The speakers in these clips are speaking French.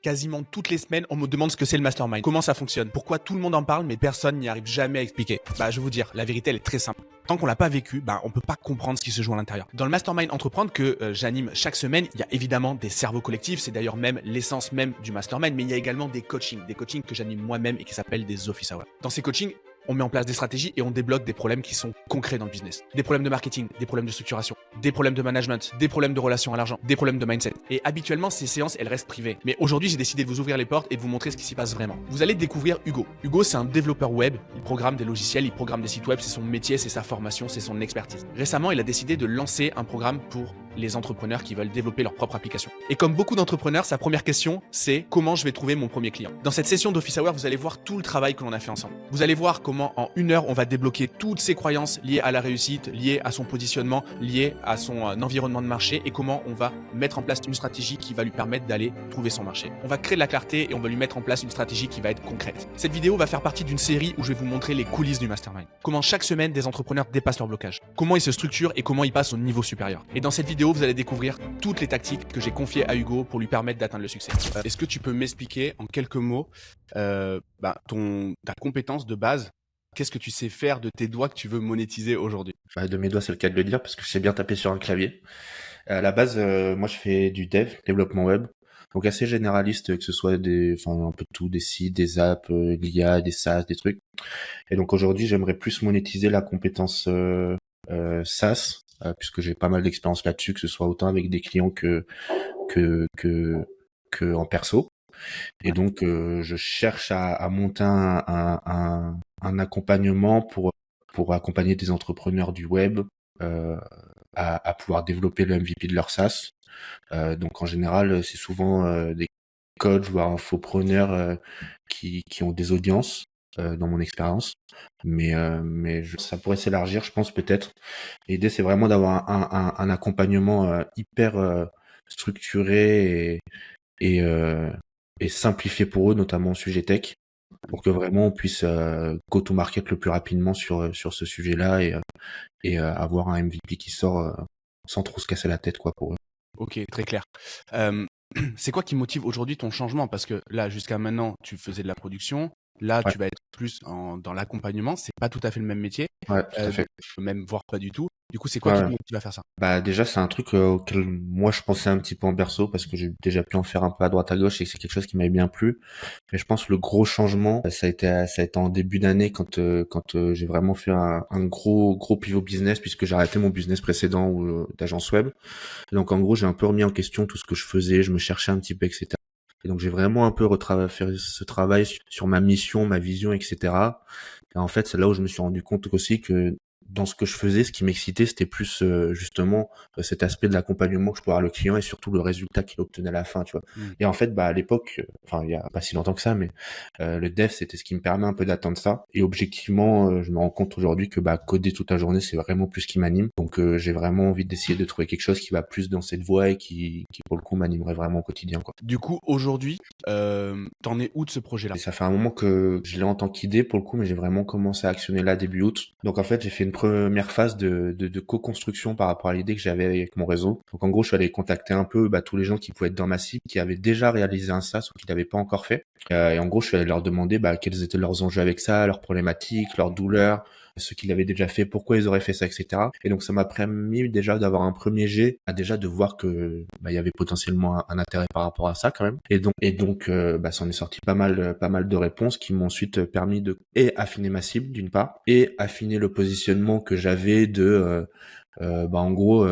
Quasiment toutes les semaines, on me demande ce que c'est le mastermind, comment ça fonctionne, pourquoi tout le monde en parle mais personne n'y arrive jamais à expliquer. Je vais vous dire, la vérité elle est très simple. Tant qu'on l'a pas vécu, on peut pas comprendre ce qui se joue à l'intérieur. Dans le mastermind entreprendre que j'anime chaque semaine, il y a évidemment des cerveaux collectifs, c'est d'ailleurs même l'essence même du mastermind, mais il y a également des coachings que j'anime moi-même et qui s'appellent des office hours. Dans ces coachings, on met en place des stratégies et on débloque des problèmes qui sont concrets dans le business. Des problèmes de marketing, des problèmes de structuration, des problèmes de management, des problèmes de relation à l'argent, des problèmes de mindset. Et habituellement, ces séances, elles restent privées. Mais aujourd'hui, j'ai décidé de vous ouvrir les portes et de vous montrer ce qui s'y passe vraiment. Vous allez découvrir Hugo. Hugo, c'est un développeur web. Il programme des logiciels, il programme des sites web. C'est son métier, c'est sa formation, c'est son expertise. Récemment, il a décidé de lancer un programme pour les entrepreneurs qui veulent développer leur propre application. Et comme beaucoup d'entrepreneurs, sa première question, c'est comment je vais trouver mon premier client. Dans cette session d'Office Hour, vous allez voir tout le travail que l'on a fait ensemble. Vous allez voir comment en 1 heure, on va débloquer toutes ses croyances liées à la réussite, liées à son positionnement, liées à son environnement de marché et comment on va mettre en place une stratégie qui va lui permettre d'aller trouver son marché. On va créer de la clarté et on va lui mettre en place une stratégie qui va être concrète. Cette vidéo va faire partie d'une série où je vais vous montrer les coulisses du mastermind. Comment chaque semaine, des entrepreneurs dépassent leur blocage. Comment ils se structurent et comment ils passent au niveau supérieur. Et dans cette vidéo, vous allez découvrir toutes les tactiques que j'ai confiées à Hugo pour lui permettre d'atteindre le succès. Est-ce que tu peux m'expliquer en quelques mots ta compétence de base? Qu'est-ce que tu sais faire de tes doigts que tu veux monétiser aujourd'hui? De mes doigts, c'est le cas de le dire, parce que je sais bien taper sur un clavier. À la base, moi, je fais du développement web, donc assez généraliste, que ce soit un peu tout, des sites, des apps, l'IA, des SaaS, des trucs. Et donc aujourd'hui, j'aimerais plus monétiser la compétence SaaS, puisque j'ai pas mal d'expérience là-dessus, que ce soit autant avec des clients que en perso. Et donc, je cherche à monter un accompagnement pour accompagner des entrepreneurs du web à pouvoir développer le MVP de leur SaaS. Donc, en général, c'est souvent des coachs, voire infopreneurs qui ont des audiences dans mon expérience. Mais ça pourrait s'élargir, je pense, peut-être. L'idée, c'est vraiment d'avoir un accompagnement hyper structuré et, euh, et simplifié pour eux, notamment au sujet tech, pour que vraiment on puisse go to market le plus rapidement sur ce sujet-là et avoir un MVP qui sort sans trop se casser la tête quoi pour eux. Ok, très clair. C'est quoi qui motive aujourd'hui ton changement? Parce que là, jusqu'à maintenant, tu faisais de la production. Là, Ouais, tu vas être plus dans l'accompagnement. C'est pas tout à fait le même métier, ouais, tout à fait. même voire pas du tout. Du coup, c'est quoi Ouais, qui te ouais. motive à faire ça? Déjà c'est un truc auquel moi je pensais un petit peu en berceau parce que j'ai déjà pu en faire un peu à droite à gauche et que c'est quelque chose qui m'avait bien plu. Mais je pense que le gros changement ça a été en début d'année quand j'ai vraiment fait un gros pivot business puisque j'ai arrêté mon business précédent d'agence web. Et donc en gros j'ai un peu remis en question tout ce que je faisais, je me cherchais un petit peu, etc. Et donc j'ai vraiment un peu fait ce travail sur ma mission, ma vision, etc. Et en fait c'est là où je me suis rendu compte aussi que dans ce que je faisais, ce qui m'excitait, c'était plus justement cet aspect de l'accompagnement que je pouvais avoir le client et surtout le résultat qu'il obtenait à la fin, tu vois. Hmm. Et en fait, à l'époque, enfin il y a pas si longtemps que ça, mais le dev c'était ce qui me permet un peu d'atteindre ça. Et objectivement, je me rends compte aujourd'hui que coder toute la journée, c'est vraiment plus ce qui m'anime. Donc j'ai vraiment envie d'essayer de trouver quelque chose qui va plus dans cette voie et qui pour le coup m'animerait vraiment au quotidien, quoi. Du coup, aujourd'hui, t'en es où de ce projet-là? Et ça fait un moment que je l'ai en tant qu'idée pour le coup, mais j'ai vraiment commencé à actionner là début août. Donc en fait, j'ai fait une première phase de co-construction par rapport à l'idée que j'avais avec mon réseau. Donc en gros, je suis allé contacter un peu tous les gens qui pouvaient être dans ma cible, qui avaient déjà réalisé un SaaS ou qui l'avaient pas encore fait. Et en gros, je suis allé leur demander quels étaient leurs enjeux avec ça, leurs problématiques, leurs douleurs, ceux qui l'avaient déjà fait, pourquoi ils auraient fait ça, etc. Et donc ça m'a permis déjà d'avoir un premier jet, déjà de voir que il y avait potentiellement un intérêt par rapport à ça quand même. Et donc ça en est sorti pas mal de réponses qui m'ont ensuite permis de affiner ma cible d'une part et affiner le positionnement que j'avais en gros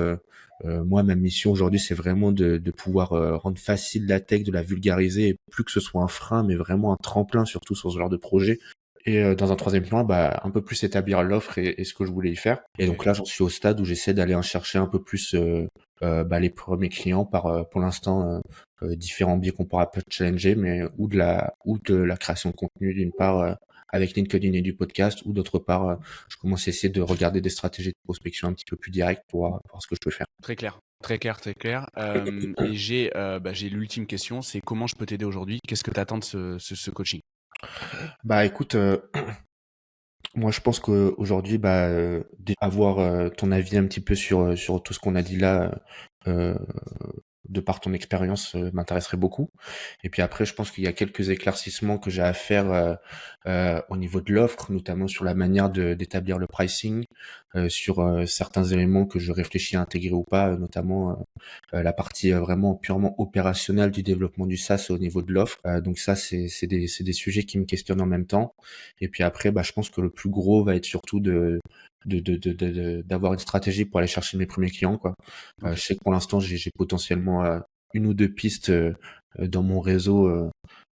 moi ma mission aujourd'hui c'est vraiment de pouvoir rendre facile la tech, de la vulgariser et plus que ce soit un frein mais vraiment un tremplin surtout sur ce genre de projet. Et dans un troisième plan, un peu plus établir l'offre et ce que je voulais y faire. Et Ok. donc là, j'en suis au stade où j'essaie d'aller en chercher un peu plus les premiers clients par pour l'instant différents biais qu'on pourra peut challenger, mais ou de la création de contenu d'une part avec LinkedIn et du podcast, ou d'autre part, je commence à essayer de regarder des stratégies de prospection un petit peu plus directes pour voir ce que je peux faire. Très clair. Très clair, très clair. Et j'ai l'ultime question, c'est comment je peux t'aider aujourd'hui? Qu'est-ce que tu attends de ce coaching? Écoute, moi, je pense qu'aujourd'hui, avoir ton avis un petit peu sur tout ce qu'on a dit là, euh, de par ton expérience, m'intéresserait beaucoup. Et puis après, je pense qu'il y a quelques éclaircissements que j'ai à faire au niveau de l'offre, notamment sur la manière d'établir le pricing, sur certains éléments que je réfléchis à intégrer ou pas, notamment la partie vraiment purement opérationnelle du développement du SaaS au niveau de l'offre. Donc ça, c'est des sujets qui me questionnent en même temps. Et puis après, bah, je pense que le plus gros va être surtout d'avoir une stratégie pour aller chercher mes premiers clients, quoi. Ok. Je sais que pour l'instant, j'ai potentiellement une ou deux pistes dans mon réseau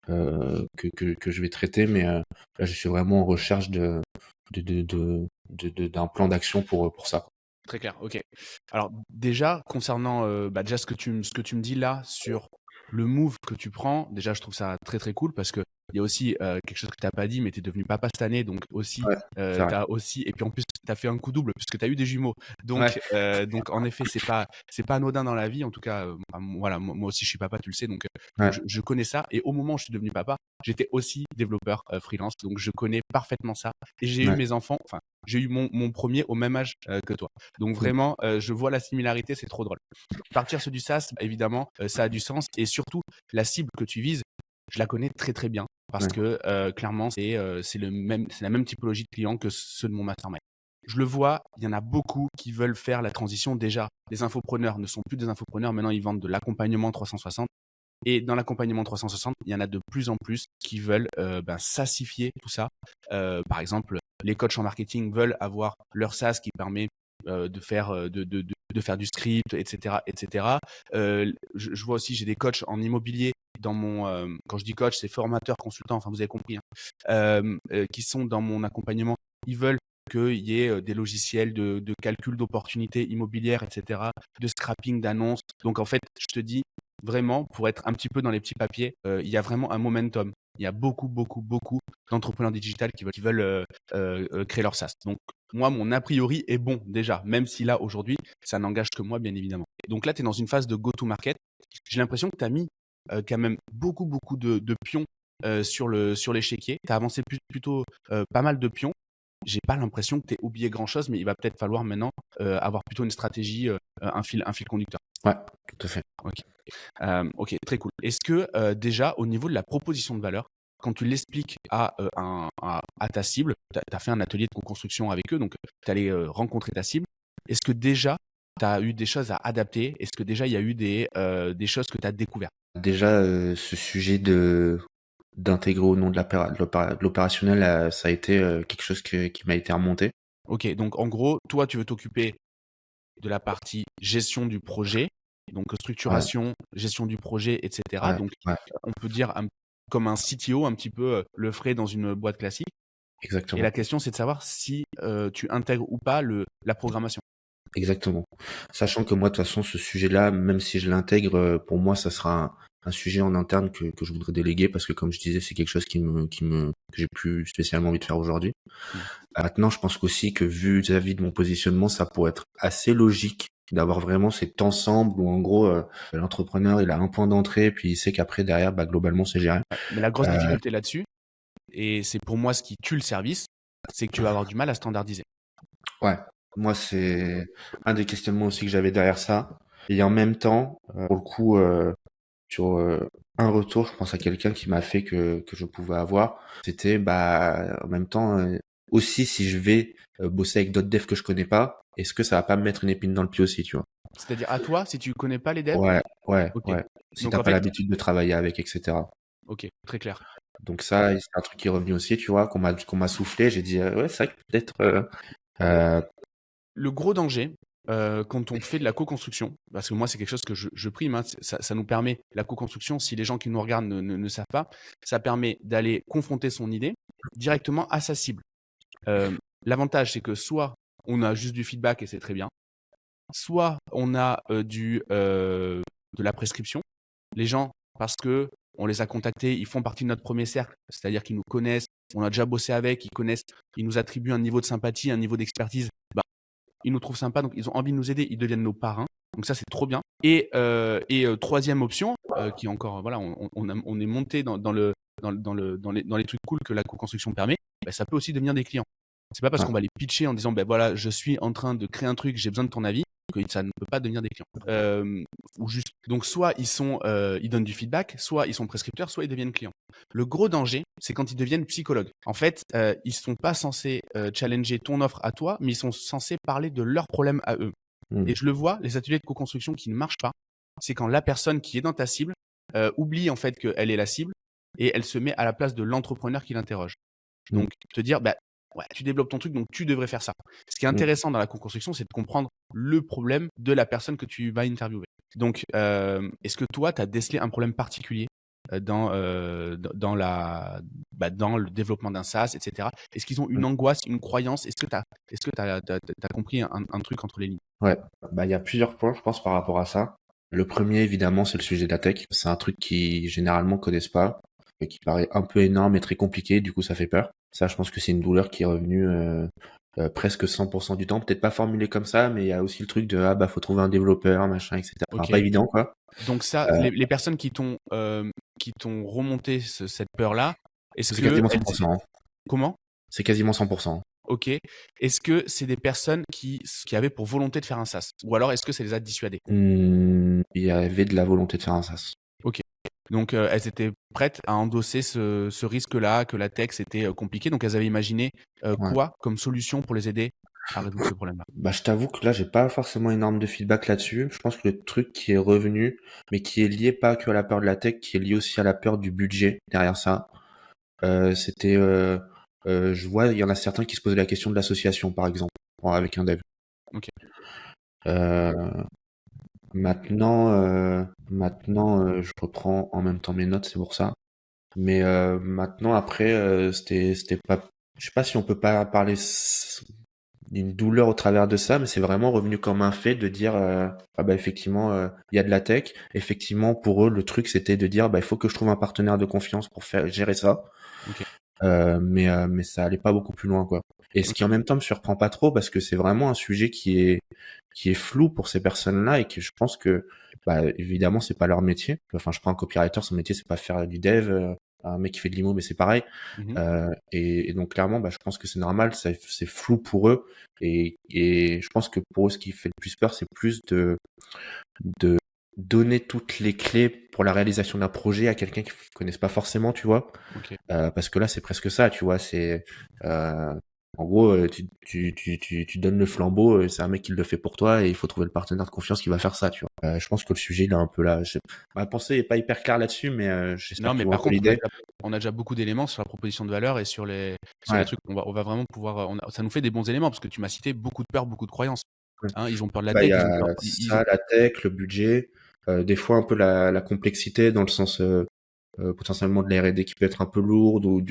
que je vais traiter, mais là, je suis vraiment en recherche d'un plan d'action pour ça. Très clair, ok. Alors déjà, concernant déjà ce que tu me dis là sur le move que tu prends, déjà je trouve ça très très cool parce que il y a aussi quelque chose que tu n'as pas dit, mais tu es devenu papa cette année, donc aussi, Ouais, c'est vrai. t'as aussi, et puis en plus, tu as fait un coup double puisque tu as eu des jumeaux. Ouais, Donc en effet, c'est pas anodin dans la vie, en tout cas, voilà, moi aussi je suis papa, tu le sais, donc ouais, je connais ça. Et au moment où je suis devenu papa, j'étais aussi développeur freelance, donc je connais parfaitement ça. Et j'ai eu ouais. mes enfants, enfin, j'ai eu mon premier au même âge que toi. Donc Mm. vraiment, je vois la similarité, c'est trop drôle. Partir sur du SaaS, bah, évidemment, ça a du sens et surtout la cible que tu vises, je la connais très, très bien parce Ouais, que, clairement, c'est la même typologie de clients que ceux de mon mastermind. Je le vois, il y en a beaucoup qui veulent faire la transition. Déjà, les infopreneurs ne sont plus des infopreneurs, maintenant ils vendent de l'accompagnement 360 et dans l'accompagnement 360, il y en a de plus en plus qui veulent, SaaSifier tout ça. Par exemple, les coachs en marketing veulent avoir leur SaaS qui permet de faire du script, etc., etc. Je vois aussi, j'ai des coachs en immobilier dans mon, quand je dis coach, c'est formateur, consultant, enfin vous avez compris, hein, qui sont dans mon accompagnement. Ils veulent qu'il y ait des logiciels de calcul d'opportunités immobilières, etc., de scrapping d'annonces. Donc en fait, je te dis vraiment, pour être un petit peu dans les petits papiers, il y a vraiment un momentum. Il y a beaucoup, beaucoup, beaucoup d'entrepreneurs digitales qui veulent créer leur SaaS. Donc moi, mon a priori est bon déjà, même si là, aujourd'hui, ça n'engage que moi, bien évidemment. Donc là, tu es dans une phase de go-to-market. J'ai l'impression que tu as mis quand même beaucoup, beaucoup de pions sur l'échiquier. Tu as avancé plutôt pas mal de pions. J'ai pas l'impression que tu aies oublié grand-chose, mais il va peut-être falloir maintenant avoir plutôt une stratégie, un fil conducteur. ouais, tout à fait. Ok. Ok, très cool. Est-ce que déjà, au niveau de la proposition de valeur, quand tu l'expliques à ta cible, tu as fait un atelier de co-construction avec eux, donc tu es allé rencontrer ta cible, est-ce que déjà, tu as eu des choses à adapter? Est-ce que déjà, il y a eu des choses que tu as découvertes? Déjà, ce sujet d'intégrer au nom de l'opérationnel, ça a été quelque chose qui m'a été remonté. Ok, donc en gros, toi, tu veux t'occuper de la partie gestion du projet, donc Ouais, structuration, gestion du projet, etc. ouais, Donc, ouais, on peut dire comme un CTO, un petit peu le ferait dans une boîte classique. Et la exactement, question, c'est de savoir si tu intègres ou pas la programmation. exactement. Sachant que moi, de toute façon, ce sujet-là, même si je l'intègre, pour moi, ça sera un sujet en interne que je voudrais déléguer parce que, comme je disais, c'est quelque chose que j'ai plus spécialement envie de faire aujourd'hui. Mm. Maintenant, je pense qu'aussi que vu vis-à-vis de mon positionnement, ça pourrait être assez logique d'avoir vraiment cet ensemble où en gros l'entrepreneur il a un point d'entrée puis il sait qu'après derrière bah, globalement c'est géré. Ouais. Mais la grosse Euh, difficulté là-dessus, et c'est pour moi ce qui tue le service, c'est que tu vas avoir du mal à standardiser. ouais, moi c'est un des questionnements aussi que j'avais derrière ça. Et en même temps, pour le coup, sur un retour, je pense à quelqu'un qui m'a fait que je pouvais avoir. C'était bah en même temps aussi si je vais bosser avec d'autres devs que je connais pas, est-ce que ça va pas me mettre une épine dans le pied aussi, tu vois? C'est-à-dire à toi, si tu connais pas les devs, Ouais, ouais, ok. ouais. Si Donc t'as en pas fait, l'habitude de travailler avec, etc. ok, très clair. Donc ça, c'est un truc qui est revenu aussi, tu vois, qu'on m'a soufflé. J'ai dit, ouais, c'est vrai que peut-être. Euh, Le gros danger, quand on fait de la co-construction, parce que moi c'est quelque chose que je prime, hein, ça nous permet, la co-construction, si les gens qui nous regardent ne savent pas, ça permet d'aller confronter son idée directement à sa cible. L'avantage, c'est que soit on a juste du feedback et c'est très bien, soit on a de la prescription. Les gens, parce que on les a contactés, ils font partie de notre premier cercle, c'est-à-dire qu'ils nous connaissent, on a déjà bossé avec, ils connaissent, ils nous attribuent un niveau de sympathie, un niveau d'expertise. Bah, ils nous trouvent sympas, donc ils ont envie de nous aider, ils deviennent nos parrains. Donc ça, c'est trop bien. Et troisième option, qui est encore, voilà, on est monté dans les trucs cool que la co-construction permet, bah, ça peut aussi devenir des clients. C'est pas parce ouais, qu'on va les pitcher en disant, ben voilà, je suis en train de créer un truc, j'ai besoin de ton avis, que ça ne peut pas devenir des clients. Ou juste. Donc soit ils donnent du feedback, soit ils sont prescripteurs, soit ils deviennent clients. Le gros danger, c'est quand ils deviennent psychologues. En fait, ils sont pas censés challenger ton offre à toi, mais ils sont censés parler de leurs problèmes à eux. Et je le vois, les ateliers de co-construction qui ne marchent pas, c'est quand la personne qui est dans ta cible oublie en fait qu'elle est la cible et elle se met à la place de l'entrepreneur qui l'interroge. Donc, te dire, bah, ouais, tu développes ton truc, donc tu devrais faire ça. Ce qui est intéressant dans la co-construction, c'est de comprendre le problème de la personne que tu vas interviewer. Donc, est-ce que toi, tu as décelé un problème particulier dans le développement d'un SaaS, etc. Est-ce qu'ils ont une angoisse, une croyance? Est-ce que tu as compris un truc entre les lignes? Ouais, bah il y a plusieurs points, je pense, par rapport à ça. Le premier, évidemment, c'est le sujet de la tech. C'est un truc qui généralement connaissent pas, et qui paraît un peu énorme et très compliqué. Du coup, ça fait peur. Ça, je pense que c'est une douleur qui est revenue presque 100% du temps. Peut-être pas formulée comme ça, mais il y a aussi le truc de ah bah faut trouver un développeur, machin, etc. Enfin, Ok. pas évident, quoi. Donc ça, les personnes qui t'ont remonté cette peur-là, est-ce C'est que quasiment elles, 100%. Hein. comment? C'est quasiment 100%. Ok. Est-ce que c'est des personnes qui avaient pour volonté de faire un SaaS? Ou alors est-ce que ça les a dissuadées? Il y avait de la volonté de faire un SaaS. Ok. Donc elles étaient prêtes à endosser ce risque-là, que la tech c'était compliqué. Donc elles avaient imaginé Ouais. quoi comme solution pour les aider à résoudre ce problème-là? Bah, je t'avoue que là, j'ai pas forcément énorme de feedback là-dessus. Je pense que le truc qui est revenu, mais qui est lié pas que à la peur de la tech, qui est lié aussi à la peur du budget derrière ça, c'était, je vois, il y en a certains qui se posaient la question de l'association, par exemple, avec un dev. Ok. Euh, je reprends en même temps mes notes, c'est pour ça. Mais maintenant, après, c'était pas, je sais pas si on peut pas parler d'une douleur au travers de ça, mais c'est vraiment revenu comme un fait de dire ah bah effectivement il y a de la tech. Effectivement pour eux le truc c'était de dire bah il faut que je trouve un partenaire de confiance pour faire gérer ça. Ok. Mais ça allait pas beaucoup plus loin quoi. Et ce qui en même temps me surprend pas trop parce que c'est vraiment un sujet qui est flou pour ces personnes-là et que je pense que bah évidemment c'est pas leur métier. Enfin je prends un copywriter, son métier c'est pas faire du dev. Un mec qui fait de l'IMO mais c'est pareil. Mhm. Et donc clairement, bah, je pense que c'est normal, c'est flou pour eux. Et je pense que pour eux, ce qui fait le plus peur, c'est plus de donner toutes les clés pour la réalisation d'un projet à quelqu'un qu'ils connaissent pas forcément, tu vois. Ok. Parce que là, c'est presque ça, tu vois. C'est en gros, tu donnes le flambeau, c'est un mec qui le fait pour toi et il faut trouver le partenaire de confiance qui va faire ça, tu vois. Je pense que le sujet, il est un peu là. Ma pensée est pas hyper claire là-dessus, mais j'espère Non, que mais tu vois par un peu contre, l'idée. on a déjà beaucoup d'éléments sur la proposition de valeur et sur les Ouais. trucs. On va vraiment pouvoir. Ça nous fait des bons éléments parce que tu m'as cité beaucoup de peurs, beaucoup de croyances. Hein, ils ont peur de la Bah, il tech, y ils ont a peur. ça, la tech, le budget, des fois un peu la complexité dans le sens potentiellement de la R&D qui peut être un peu lourde ou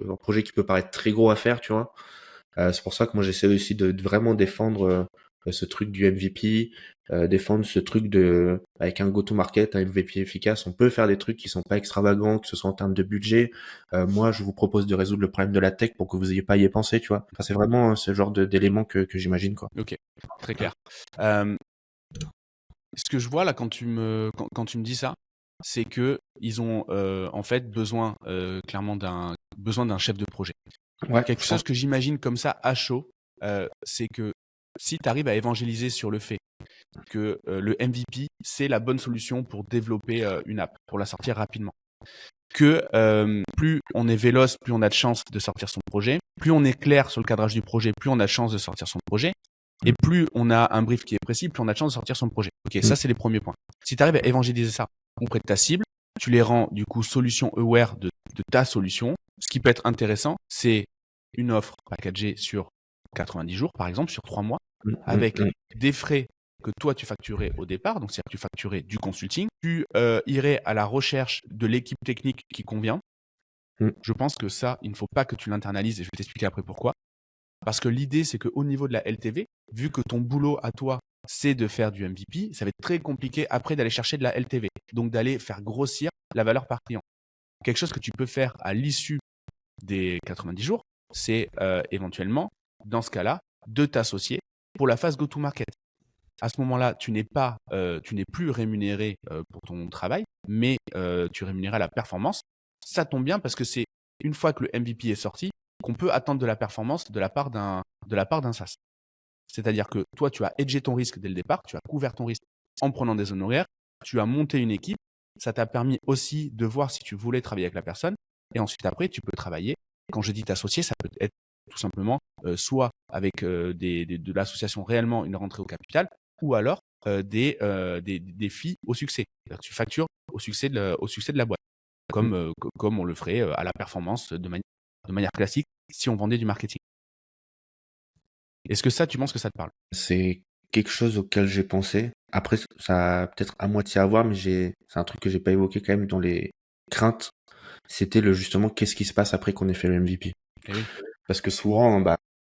un projet qui peut paraître très gros à faire, tu vois. C'est pour ça que moi j'essaie aussi de vraiment défendre ce truc du MVP, défendre ce truc de avec un go-to-market, un MVP efficace, on peut faire des trucs qui sont pas extravagants, que ce soit en termes de budget. Moi, je vous propose de résoudre le problème de la tech pour que vous ayez pas à y penser, tu vois. Enfin, c'est vraiment ce genre d'éléments que j'imagine, quoi. Ok, très clair. Ce que je vois là quand tu me dis ça, c'est que ils ont en fait clairement besoin d'un chef de projet. Ouais, Quelque je chose pense. que j'imagine comme ça à chaud, c'est que si tu arrives à évangéliser sur le fait que le MVP, c'est la bonne solution pour développer une app, pour la sortir rapidement. Que plus on est véloce, plus on a de chances de sortir son projet. Plus on est clair sur le cadrage du projet, plus on a de chances de sortir son projet. Et plus on a un brief qui est précis, plus on a de chances de sortir son projet. Ok, ça c'est les premiers points. Si tu arrives à évangéliser ça auprès de ta cible, tu les rends du coup solution aware de ta solution. Ce qui peut être intéressant, c'est une offre packagée sur 90 jours, par exemple, sur 3 mois, avec des frais que toi tu facturais au départ, donc c'est-à-dire que tu facturais du consulting, tu irais à la recherche de l'équipe technique qui convient. Je pense que ça, il ne faut pas que tu l'internalises et je vais t'expliquer après pourquoi. Parce que l'idée, c'est qu'au niveau de la LTV, vu que ton boulot à toi, c'est de faire du MVP, ça va être très compliqué après d'aller chercher de la LTV. Donc d'aller faire grossir la valeur par client. Quelque chose que tu peux faire à l'issue des 90 jours, c'est éventuellement, dans ce cas-là, de t'associer pour la phase go-to-market. À ce moment-là, tu n'es plus rémunéré pour ton travail, mais tu es rémunéré à la performance. Ça tombe bien parce que c'est une fois que le MVP est sorti qu'on peut attendre de la performance de la part d'un SaaS. C'est-à-dire que toi, tu as hedgé ton risque dès le départ, tu as couvert ton risque en prenant des honoraires, tu as monté une équipe, ça t'a permis aussi de voir si tu voulais travailler avec la personne, et ensuite après, tu peux travailler. Quand je dis t'associer, ça peut être tout simplement soit avec de l'association réellement une rentrée au capital, ou alors des fees au succès. C'est-à-dire que tu factures au succès de la boîte, comme on le ferait à la performance de manière classique si on vendait du marketing. Est-ce que ça, tu penses que ça te parle? C'est quelque chose auquel j'ai pensé. Après, ça a peut-être à moitié à voir, mais c'est un truc que j'ai pas évoqué quand même dans les craintes. C'était justement, qu'est-ce qui se passe après qu'on ait fait le MVP? Eh oui. Parce que souvent,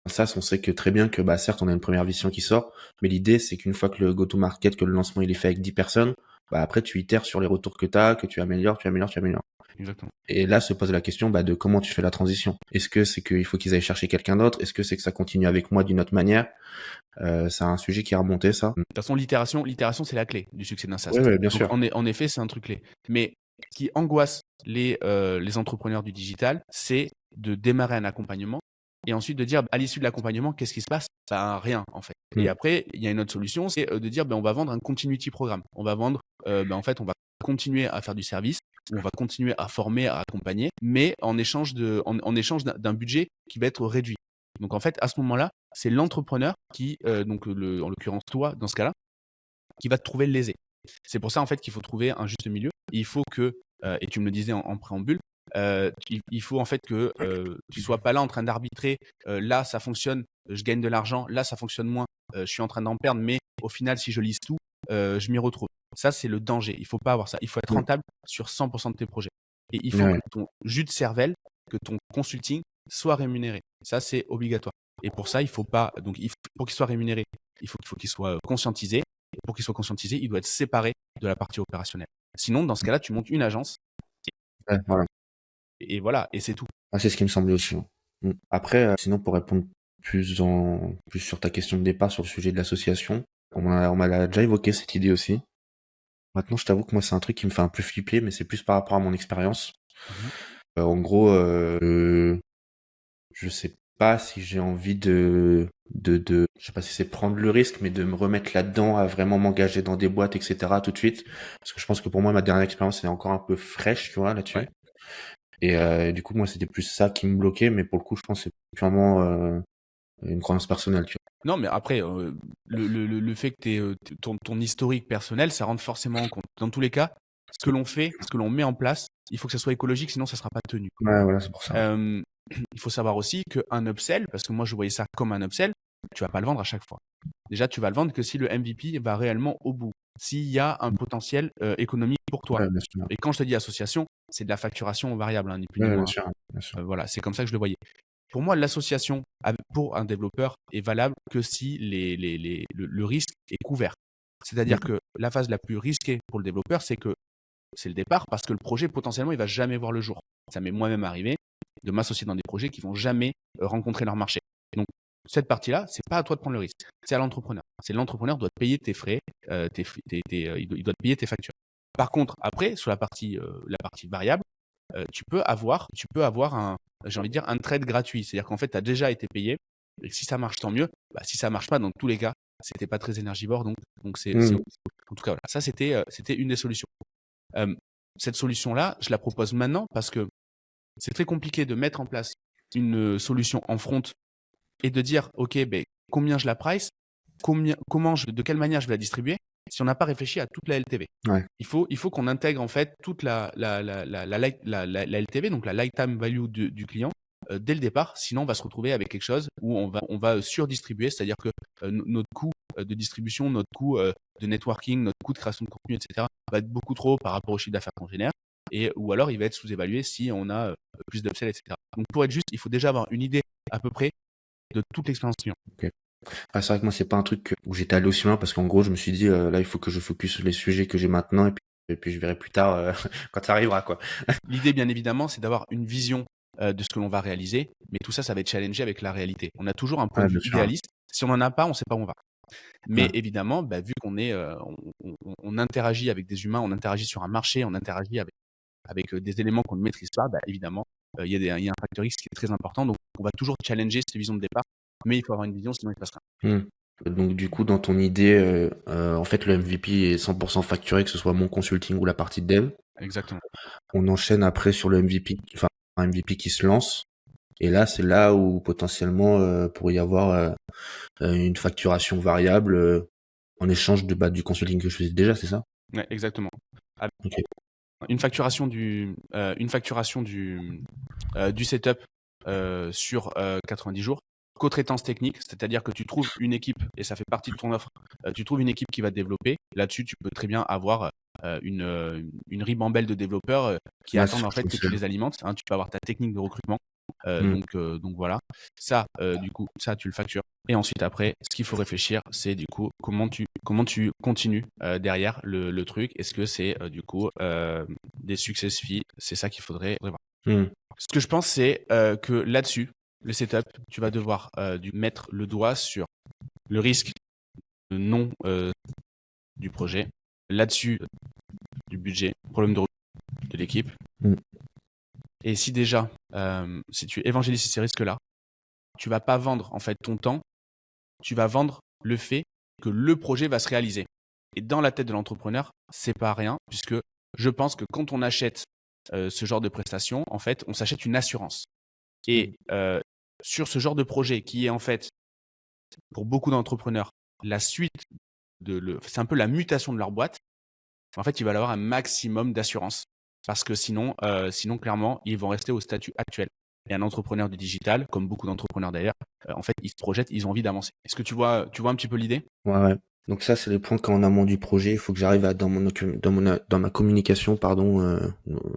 ça, on sait que très bien que, certes, on a une première vision qui sort, mais l'idée, c'est qu'une fois que le go-to-market, que le lancement, il est fait avec 10 personnes, après, tu itères sur les retours que t'as, que tu améliores, tu améliores, tu améliores. Exactement. Et là se pose la question de comment tu fais la transition. Est-ce que c'est qu'il faut qu'ils aillent chercher quelqu'un d'autre? Est-ce que c'est que ça continue avec moi d'une autre manière? C'est un sujet qui est remonté, ça. De toute façon, l'itération, c'est la clé du succès d'un SaaS. Oui, ouais, bien Donc, sûr. en effet, c'est un truc clé. Mais ce qui angoisse les entrepreneurs du digital, c'est de démarrer un accompagnement et ensuite de dire, à l'issue de l'accompagnement, qu'est-ce qui se passe? Ça rien, en fait. Et après, il y a une autre solution, c'est de dire, on va vendre un continuity programme. On va vendre, en fait, on va continuer à faire du service, on va continuer à former, à accompagner, mais en échange d'un budget qui va être réduit. Donc, en fait, à ce moment-là, c'est l'entrepreneur qui, en l'occurrence toi, dans ce cas-là, qui va te trouver lésé. C'est pour ça en fait qu'il faut trouver un juste milieu. Il faut que, et tu me le disais en préambule, il faut en fait que tu sois pas là en train d'arbitrer. Là, ça fonctionne, je gagne de l'argent. Là, ça fonctionne moins, je suis en train d'en perdre. Mais au final, si je lise tout, je m'y retrouve. Ça, c'est le danger. Il faut pas avoir ça. Il faut être rentable sur 100% de tes projets. Et il faut que ton jus de cervelle, que ton consulting soit rémunéré. Ça, c'est obligatoire. Et pour ça, il faut pas. Donc, pour qu'il soit rémunéré, il faut qu'il soit conscientisé. Et pour qu'il soit conscientisé, il doit être séparé de la partie opérationnelle. Sinon, dans ce cas-là, tu montes une agence. Ouais, voilà. Et voilà, et c'est tout. C'est ce qui me semblait aussi. Après, sinon, pour répondre plus sur ta question de départ sur le sujet de l'association, on m'a déjà évoqué cette idée aussi. Maintenant, je t'avoue que moi, c'est un truc qui me fait un peu flipper, mais c'est plus par rapport à mon expérience. En gros, je sais pas si j'ai envie je sais pas si c'est prendre le risque, mais de me remettre là-dedans, à vraiment m'engager dans des boîtes, etc. tout de suite. Parce que je pense que pour moi, ma dernière expérience, elle est encore un peu fraîche, tu vois, là-dessus. Ouais. Et du coup, moi, c'était plus ça qui me bloquait, mais pour le coup, je pense que c'est purement une croyance personnelle, tu vois. Non, mais après, le fait que ton historique personnel, ça rentre forcément en compte. Dans tous les cas, ce que l'on fait, ce que l'on met en place, il faut que ça soit écologique, sinon ça sera pas tenu. Ouais, voilà, c'est pour ça. Il faut savoir aussi qu'un upsell, parce que moi je voyais ça comme un upsell, tu vas pas le vendre à chaque fois. Déjà, tu vas le vendre que si le MVP va réellement au bout, s'il y a un potentiel économique pour toi. Ouais, bien sûr. Et quand je te dis association, c'est de la facturation variable, hein, ni plus ni Ouais, moins. bien sûr, bien sûr. Voilà, c'est comme ça que je le voyais. Pour moi, l'association pour un développeur est valable que si le risque est couvert. C'est-à-dire que la phase la plus risquée pour le développeur, c'est le départ, parce que le projet, potentiellement, il va jamais voir le jour. Ça m'est moi-même arrivé de m'associer dans des projets qui vont jamais rencontrer leur marché. Donc, cette partie-là, c'est pas à toi de prendre le risque. C'est à l'entrepreneur. C'est l'entrepreneur doit te payer tes frais, il doit te payer tes factures. Par contre, après, sur la partie variable, tu peux avoir j'ai envie de dire, un trade gratuit. C'est-à-dire qu'en fait, tu as déjà été payé. Et si ça marche, tant mieux. Si ça marche pas, dans tous les cas, c'était pas très énergivore. Donc c'est en tout cas, voilà. Ça, c'était une des solutions. Cette solution-là, je la propose maintenant parce que c'est très compliqué de mettre en place une solution en front et de dire, OK, combien je la price, de quelle manière je vais la distribuer, si on n'a pas réfléchi à toute la LTV. Ouais. Il faut qu'on intègre en fait toute la LTV, donc la lifetime value du client, dès le départ. Sinon, on va se retrouver avec quelque chose où on va surdistribuer, c'est-à-dire que notre coût de distribution, notre coût de networking, notre coût de création de contenu, etc., va être beaucoup trop haut par rapport au chiffre d'affaires qu'on génère. Ou alors, il va être sous-évalué si on a plus d'upsell, etc. Donc, pour être juste, il faut déjà avoir une idée à peu près de toute l'expérience client. Okay. C'est vrai que moi, c'est pas un truc où j'étais allé aussi loin, parce qu'en gros, je me suis dit, là, il faut que je focus sur les sujets que j'ai maintenant, et puis je verrai plus tard quand ça arrivera, quoi. L'idée, bien évidemment, c'est d'avoir une vision de ce que l'on va réaliser, mais tout ça, ça va être challengé avec la réalité. On a toujours un point de vue idéaliste. Si on n'en a pas, on ne sait pas où on va. Mais évidemment, vu qu'on est, on interagit avec des humains, on interagit sur un marché, on interagit avec des éléments qu'on ne maîtrise pas, évidemment, il y a un facteur X qui est très important. Donc, on va toujours challenger cette vision de départ, mais il faut avoir une vision, sinon il ne passe rien. Donc du coup, dans ton idée, en fait, le MVP est 100% facturé, que ce soit mon consulting ou la partie de dev. Exactement. On enchaîne après sur le MVP, enfin un MVP qui se lance. Et là, c'est là où potentiellement pourrait y avoir une facturation variable en échange du consulting que je faisais déjà, c'est ça? Ouais, exactement. Avec Ok. une facturation du setup sur 90 jours. Co-traitance technique, c'est-à-dire que tu trouves une équipe, et ça fait partie de ton offre, tu trouves une équipe qui va te développer. Là-dessus, tu peux très bien avoir une ribambelle de développeurs qui Ouais, c'est ce attendent en que je fait que pensais. tu les alimentes, hein. Tu peux avoir ta technique de recrutement. Hmm. Donc voilà. Ça, du coup, ça, tu le factures. Et ensuite, après, ce qu'il faut réfléchir, c'est du coup comment tu continues derrière le truc. Est-ce que c'est du coup des success fees? C'est ça qu'il faudrait voir. Hmm. Ce que je pense, c'est que là-dessus, le setup, tu vas devoir mettre le doigt sur le risque de non du projet, là-dessus du budget, problème de l'équipe. Hmm. Et si déjà, si tu évangélises ces risques-là, tu vas pas vendre en fait ton temps, tu vas vendre le fait que le projet va se réaliser. Et dans la tête de l'entrepreneur, c'est pas rien, puisque je pense que quand on achète ce genre de prestation, en fait, on s'achète une assurance. Et sur ce genre de projet qui est en fait, pour beaucoup d'entrepreneurs, la suite c'est un peu la mutation de leur boîte. En fait, il va y avoir un maximum d'assurance parce que sinon, clairement, ils vont rester au statut actuel. Et un entrepreneur du digital, comme beaucoup d'entrepreneurs d'ailleurs, en fait, ils se projettent, ils ont envie d'avancer. Est-ce que tu vois un petit peu l'idée? Ouais, ouais. Donc ça, c'est les points qu'en amont du projet, il faut que j'arrive à dans ma communication, pardon,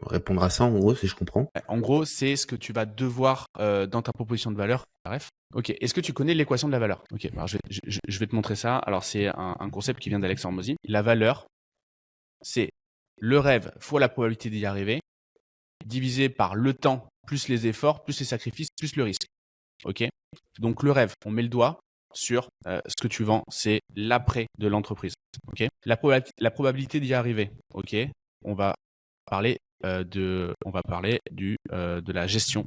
répondre à ça en gros, si je comprends. En gros, c'est ce que tu vas devoir dans ta proposition de valeur. Bref. Ok. Est-ce que tu connais l'équation de la valeur? Ok. Alors je vais te montrer ça. Alors c'est un concept qui vient d'Alex Hormozy. La valeur, c'est le rêve fois la probabilité d'y arriver, divisé par le temps, plus les efforts, plus les sacrifices, plus le risque. Ok. Donc le rêve, on met le doigt sur ce que tu vends, c'est l'après de l'entreprise. Ok. La probabilité d'y arriver. Ok. On va parler de la gestion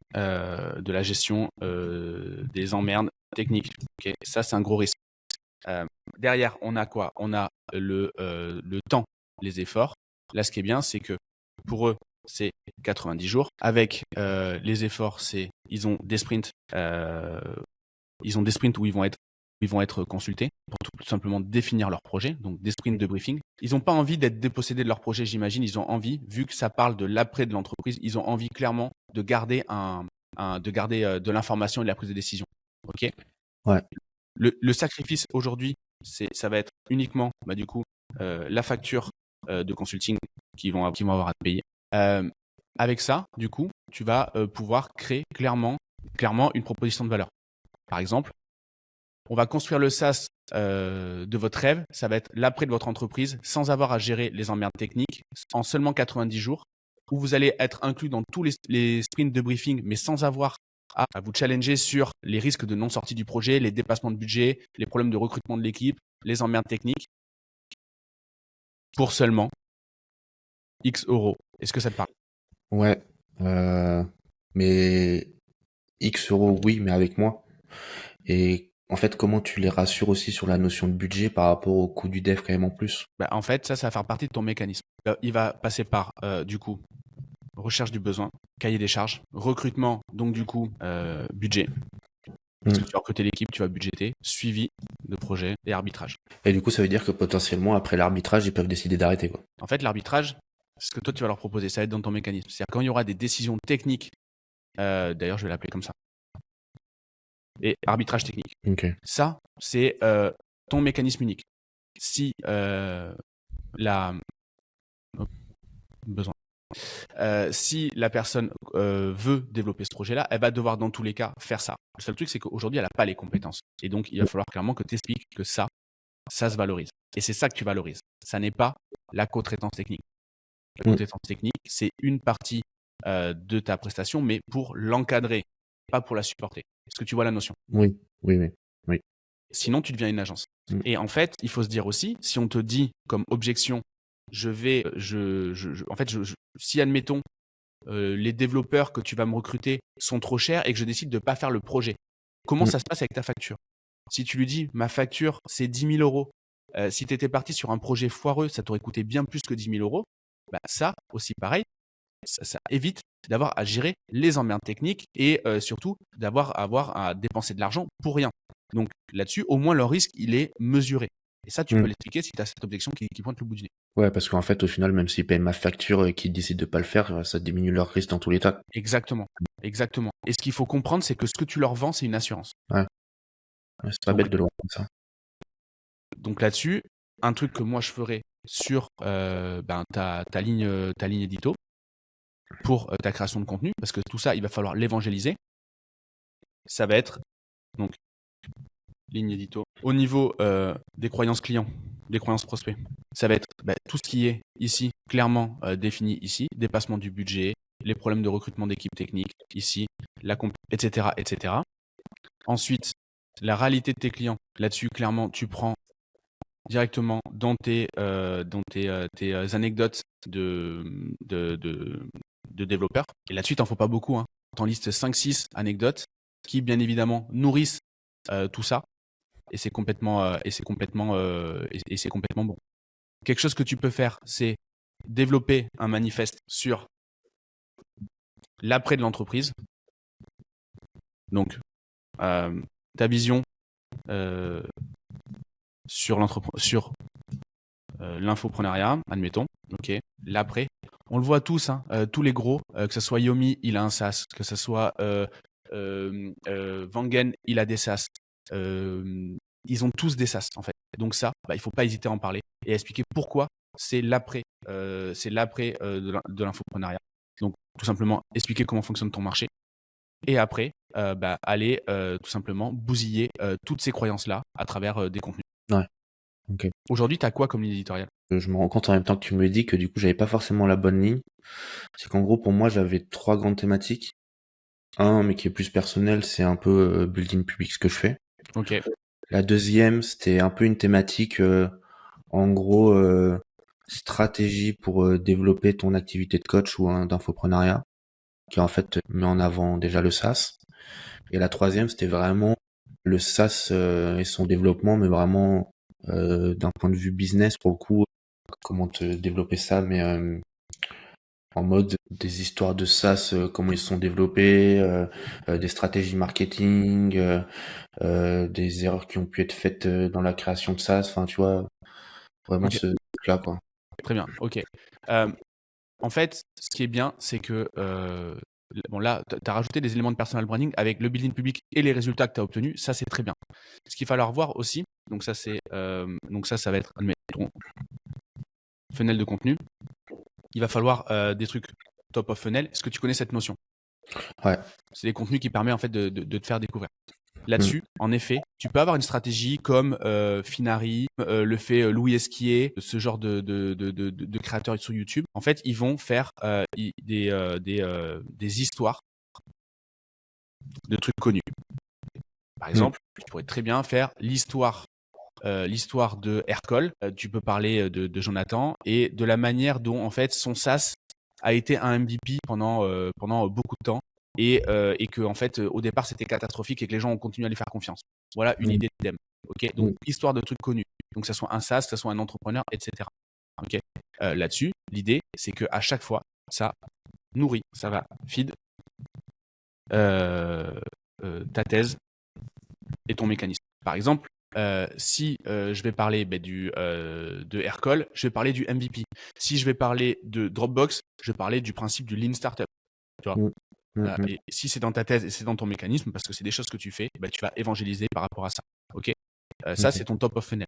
des emmerdes techniques. Ok. Ça, c'est un gros risque. Derrière, on a quoi? On a le temps, les efforts. Là, ce qui est bien, c'est que pour eux, c'est 90 jours. Avec les efforts, ils ont des sprints. Ils ont des sprints où ils vont être consultés pour tout simplement définir leur projet, donc des sprints de briefing. Ils n'ont pas envie d'être dépossédés de leur projet, j'imagine. Ils ont envie, vu que ça parle de l'après de l'entreprise, ils ont envie clairement de garder de l'information et de la prise de décision. Ok. Ouais. Le sacrifice aujourd'hui, ça va être uniquement, du coup, la facture de consulting qu'ils vont avoir à te payer. Avec ça, du coup, tu vas pouvoir créer clairement une proposition de valeur. Par exemple, on va construire le SaaS de votre rêve. Ça va être l'après de votre entreprise sans avoir à gérer les emmerdes techniques en seulement 90 jours, où vous allez être inclus dans tous les sprints de briefing, mais sans avoir à vous challenger sur les risques de non-sortie du projet, les dépassements de budget, les problèmes de recrutement de l'équipe, les emmerdes techniques, pour seulement X euros. Est-ce que ça te parle? Ouais. Mais X euros, oui, mais avec moi. Et en fait, comment tu les rassures aussi sur la notion de budget par rapport au coût du dev quand même en plus? En fait, ça va faire partie de ton mécanisme. Il va passer par, du coup, recherche du besoin, cahier des charges, recrutement, donc du coup, budget. Parce que tu vas recruter l'équipe, tu vas budgéter, suivi de projet et arbitrage. Et du coup, ça veut dire que potentiellement, après l'arbitrage, ils peuvent décider d'arrêter, quoi. En fait, l'arbitrage, c'est ce que toi, tu vas leur proposer. Ça va être dans ton mécanisme. C'est-à-dire quand il y aura des décisions techniques, d'ailleurs, je vais l'appeler comme ça, et arbitrage technique. Ok. Ça, c'est ton mécanisme unique. Si la besoin. Si la personne veut développer ce projet-là, elle va devoir dans tous les cas faire ça. Le seul truc, c'est qu'aujourd'hui, elle n'a pas les compétences. Et donc, il va falloir clairement que tu expliques que ça se valorise. Et c'est ça que tu valorises. Ça n'est pas la co-traitance technique. La co-traitance technique, c'est une partie de ta prestation, mais pour l'encadrer, pas pour la supporter. Est-ce que tu vois la notion? Oui, oui, oui, oui. Sinon, tu deviens une agence. Mm. Et en fait, il faut se dire aussi, si on te dit comme objection, si admettons, les développeurs que tu vas me recruter sont trop chers et que je décide de ne pas faire le projet, comment Mm. ça se passe avec ta facture? Si tu lui dis ma facture, c'est 10 000 euros, si tu étais parti sur un projet foireux, ça t'aurait coûté bien plus que 10 000 euros, bah, ça aussi pareil, ça évite d'avoir à gérer les emmerdes techniques et surtout d'avoir à dépenser de l'argent pour rien. Donc là-dessus, au moins, le risque, il est mesuré. Et ça, tu peux l'expliquer si tu as cette objection qui pointe le bout du nez. Ouais, parce qu'en fait, au final, même s'ils payent ma facture et qu'ils décident de pas le faire, ça diminue leur risque dans tous les cas. Exactement. Exactement. Et ce qu'il faut comprendre, c'est que ce que tu leur vends, c'est une assurance. Ouais, c'est pas Donc, bête de le voir comme ça. donc là-dessus, un truc que moi je ferais sur ta ligne édito pour ta création de contenu, parce que tout ça, il va falloir l'évangéliser. Ça va être donc ligne édito. Au niveau des croyances clients, des croyances prospects, ça va être tout ce qui est ici, clairement défini ici, dépassement du budget, les problèmes de recrutement d'équipe technique ici, etc., etc. Ensuite, la réalité de tes clients. Là-dessus, clairement, tu prends directement dans tes anecdotes de développeurs. Et là-dessus, t'en faut pas beaucoup. Hein. T'en listes 5-6 anecdotes qui, bien évidemment, nourrissent tout ça. Et c'est complètement bon. Quelque chose que tu peux faire, c'est développer un manifeste sur l'après de l'entreprise. Donc, ta vision sur l'infoprenariat, admettons. Ok. L'après, on le voit tous, hein, tous les gros, que ce soit Yomi, il a un SaaS, que ce soit Wangen, il a des SaaS. Ils ont tous des SaaS en fait. Donc ça, il faut pas hésiter à en parler et à expliquer pourquoi c'est l'après de l'infoprenariat. Donc tout simplement expliquer comment fonctionne ton marché et après aller tout simplement bousiller toutes ces croyances-là à travers des contenus. Ouais. Ok. Aujourd'hui, tu as quoi comme ligne éditoriale? Je me rends compte en même temps que tu me le dis que du coup, j'avais pas forcément la bonne ligne. C'est qu'en gros, pour moi, j'avais 3 grandes thématiques. Un, mais qui est plus personnel, c'est un peu building public, ce que je fais. Ok. La deuxième, c'était un peu une thématique, en gros, stratégie pour développer ton activité de coach ou d'infoprenariat, qui en fait met en avant déjà le SaaS. Et la troisième, c'était vraiment le SaaS et son développement, mais vraiment d'un point de vue business, pour le coup, comment te développer ça, mais en mode des histoires de SaaS, comment ils sont développés, des stratégies marketing, des erreurs qui ont pu être faites dans la création de SaaS, enfin tu vois, vraiment Ok. ce truc-là quoi. Très bien. Ok. En fait, ce qui est bien, c'est que bon là, tu as rajouté des éléments de personal branding avec le building public et les résultats que tu as obtenus. Ça, c'est très bien. Ce qu'il va falloir voir aussi, donc ça, ça va être ton funnel de contenu. Il va falloir des trucs top of funnel. Est-ce que tu connais cette notion? Ouais. C'est des contenus qui permettent en fait de te faire découvrir. Là-dessus, en effet, tu peux avoir une stratégie comme Finari, le fait Louis Esquier, ce genre de créateurs sur YouTube. En fait, ils vont faire des histoires de trucs connus. Par exemple, tu pourrais très bien faire l'histoire de Hercole. Tu peux parler de Jonathan et de la manière dont en fait son SaaS a été un MVP pendant beaucoup de temps. Et que en fait au départ c'était catastrophique et que les gens ont continué à lui faire confiance. Voilà une idée de thème. Ok, donc histoire de trucs connus. Donc que ça soit un SaaS, que ça soit un entrepreneur, etc. Ok. Là-dessus, l'idée c'est que à chaque fois ça nourrit, ça va feed ta thèse et ton mécanisme. Par exemple, si je vais parler de Hercole, je vais parler du MVP. Si je vais parler de Dropbox, je vais parler du principe du Lean Startup. Tu vois. Et si c'est dans ta thèse et c'est dans ton mécanisme, parce que c'est des choses que tu fais, tu vas évangéliser par rapport à ça. Ok. Ça, c'est ton top of funnel.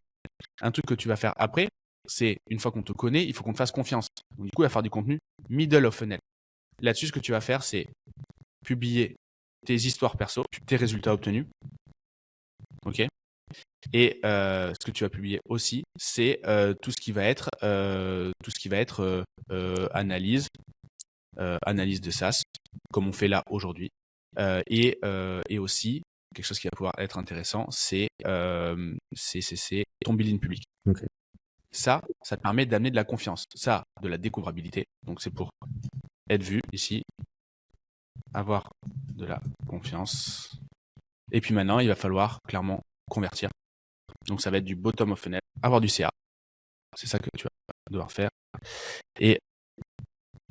Un truc que tu vas faire après, c'est une fois qu'on te connaît, il faut qu'on te fasse confiance. Donc, du coup, il va faire du contenu middle of funnel. Là-dessus, ce que tu vas faire, c'est publier tes histoires perso, tes résultats obtenus. Ok. Et ce que tu vas publier aussi, c'est tout ce qui va être analyse de SaaS, comme on fait là aujourd'hui. Et aussi, quelque chose qui va pouvoir être intéressant, c'est ton building public. Okay. Ça te permet d'amener de la confiance. Ça, de la découvrabilité. Donc, c'est pour être vu ici, avoir de la confiance. Et puis maintenant, il va falloir clairement convertir. Donc, ça va être du bottom of funnel, avoir du CA. C'est ça que tu vas devoir faire. Et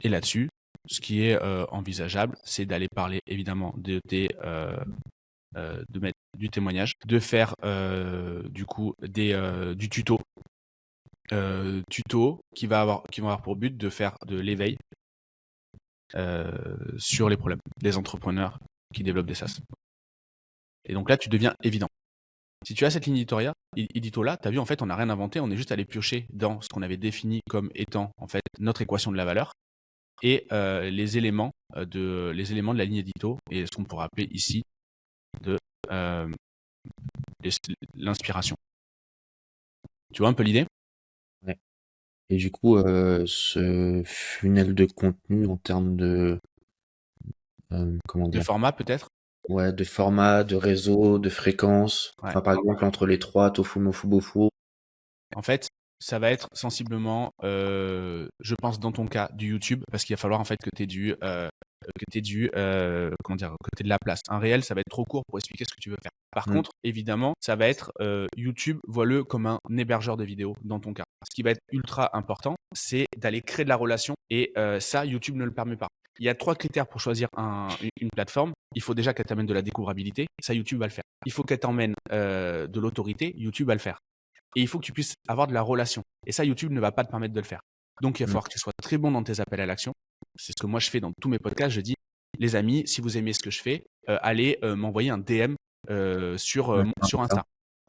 là-dessus, ce qui est envisageable, c'est d'aller parler évidemment de mettre du témoignage, de faire du coup du tuto. Tuto qui vont avoir pour but de faire de l'éveil sur les problèmes des entrepreneurs qui développent des SaaS. Et donc là, tu deviens évident. Si tu as cette ligne édito-là, tu as vu, en fait, on n'a rien inventé, on est juste allé piocher dans ce qu'on avait défini comme étant en fait notre équation de la valeur et les éléments de la ligne édito et ce qu'on pourrait appeler ici de l'inspiration. Tu vois un peu l'idée? Ouais. Et du coup, ce funnel de contenu en termes de comment De dire? format peut-être? Ouais, de format, de réseau, de fréquence. Ouais. Enfin, par exemple, entre les trois, tofu, mofu, bofu. En fait, ça va être sensiblement, je pense dans ton cas, du YouTube, parce qu'il va falloir en fait que tu aies comment dire, que t'aies de la place. Un réel, ça va être trop court pour expliquer ce que tu veux faire. Par contre, évidemment, ça va être YouTube, vois-le comme un hébergeur de vidéos dans ton cas. Ce qui va être ultra important, c'est d'aller créer de la relation et ça, YouTube ne le permet pas. Il y a 3 critères pour choisir une plateforme. Il faut déjà qu'elle t'amène de la découvrabilité. Ça, YouTube va le faire. Il faut qu'elle t'emmène de l'autorité. YouTube va le faire. Et il faut que tu puisses avoir de la relation. Et ça, YouTube ne va pas te permettre de le faire. Donc, il va falloir que tu sois très bon dans tes appels à l'action. C'est ce que moi, je fais dans tous mes podcasts. Je dis, les amis, si vous aimez ce que je fais, allez m'envoyer un DM sur Insta.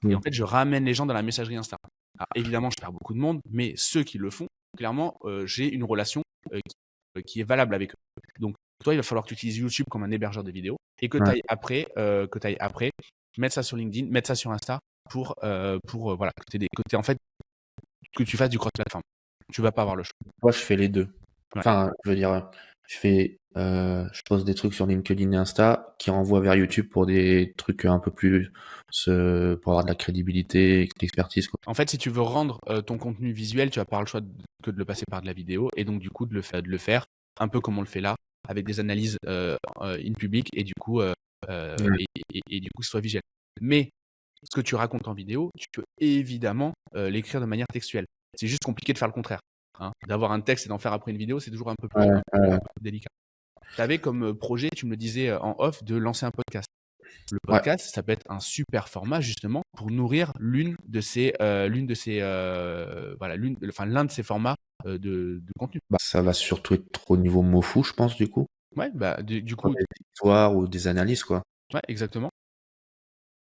Et en fait, je ramène les gens dans la messagerie Insta. Alors, évidemment, je perds beaucoup de monde, mais ceux qui le font, clairement, j'ai une relation qui est valable avec eux. Donc, toi, il va falloir que tu utilises YouTube comme un hébergeur de vidéos et que tu ailles après, mettre ça sur LinkedIn, mettre ça sur Insta pour voilà, en fait, que tu fasses du cross-platform. Tu vas pas avoir le choix. Moi, je fais les deux. Ouais. Enfin, je veux dire, je poste des trucs sur LinkedIn et Insta qui renvoient vers YouTube pour des trucs un peu plus, pour avoir de la crédibilité et de l'expertise, quoi. En fait, si tu veux rendre ton contenu visuel, tu vas pas avoir le choix que de le passer par de la vidéo et donc du coup de le faire un peu comme on le fait là, avec des analyses in public et du coup et du coup ce soit visuel. Mais ce que tu racontes en vidéo, tu peux évidemment l'écrire de manière textuelle. C'est juste compliqué de faire le contraire. Hein. D'avoir un texte et d'en faire après une vidéo, c'est toujours un peu plus délicat. Tu avais comme projet, tu me le disais en off, de lancer un podcast. Le podcast, ça peut être un super format justement pour nourrir l'un de ces formats de contenu. Bah, ça va surtout être au niveau mofu, je pense, du coup. Ouais, bah du coup, Des histoires ou des analyses, quoi. ouais, exactement.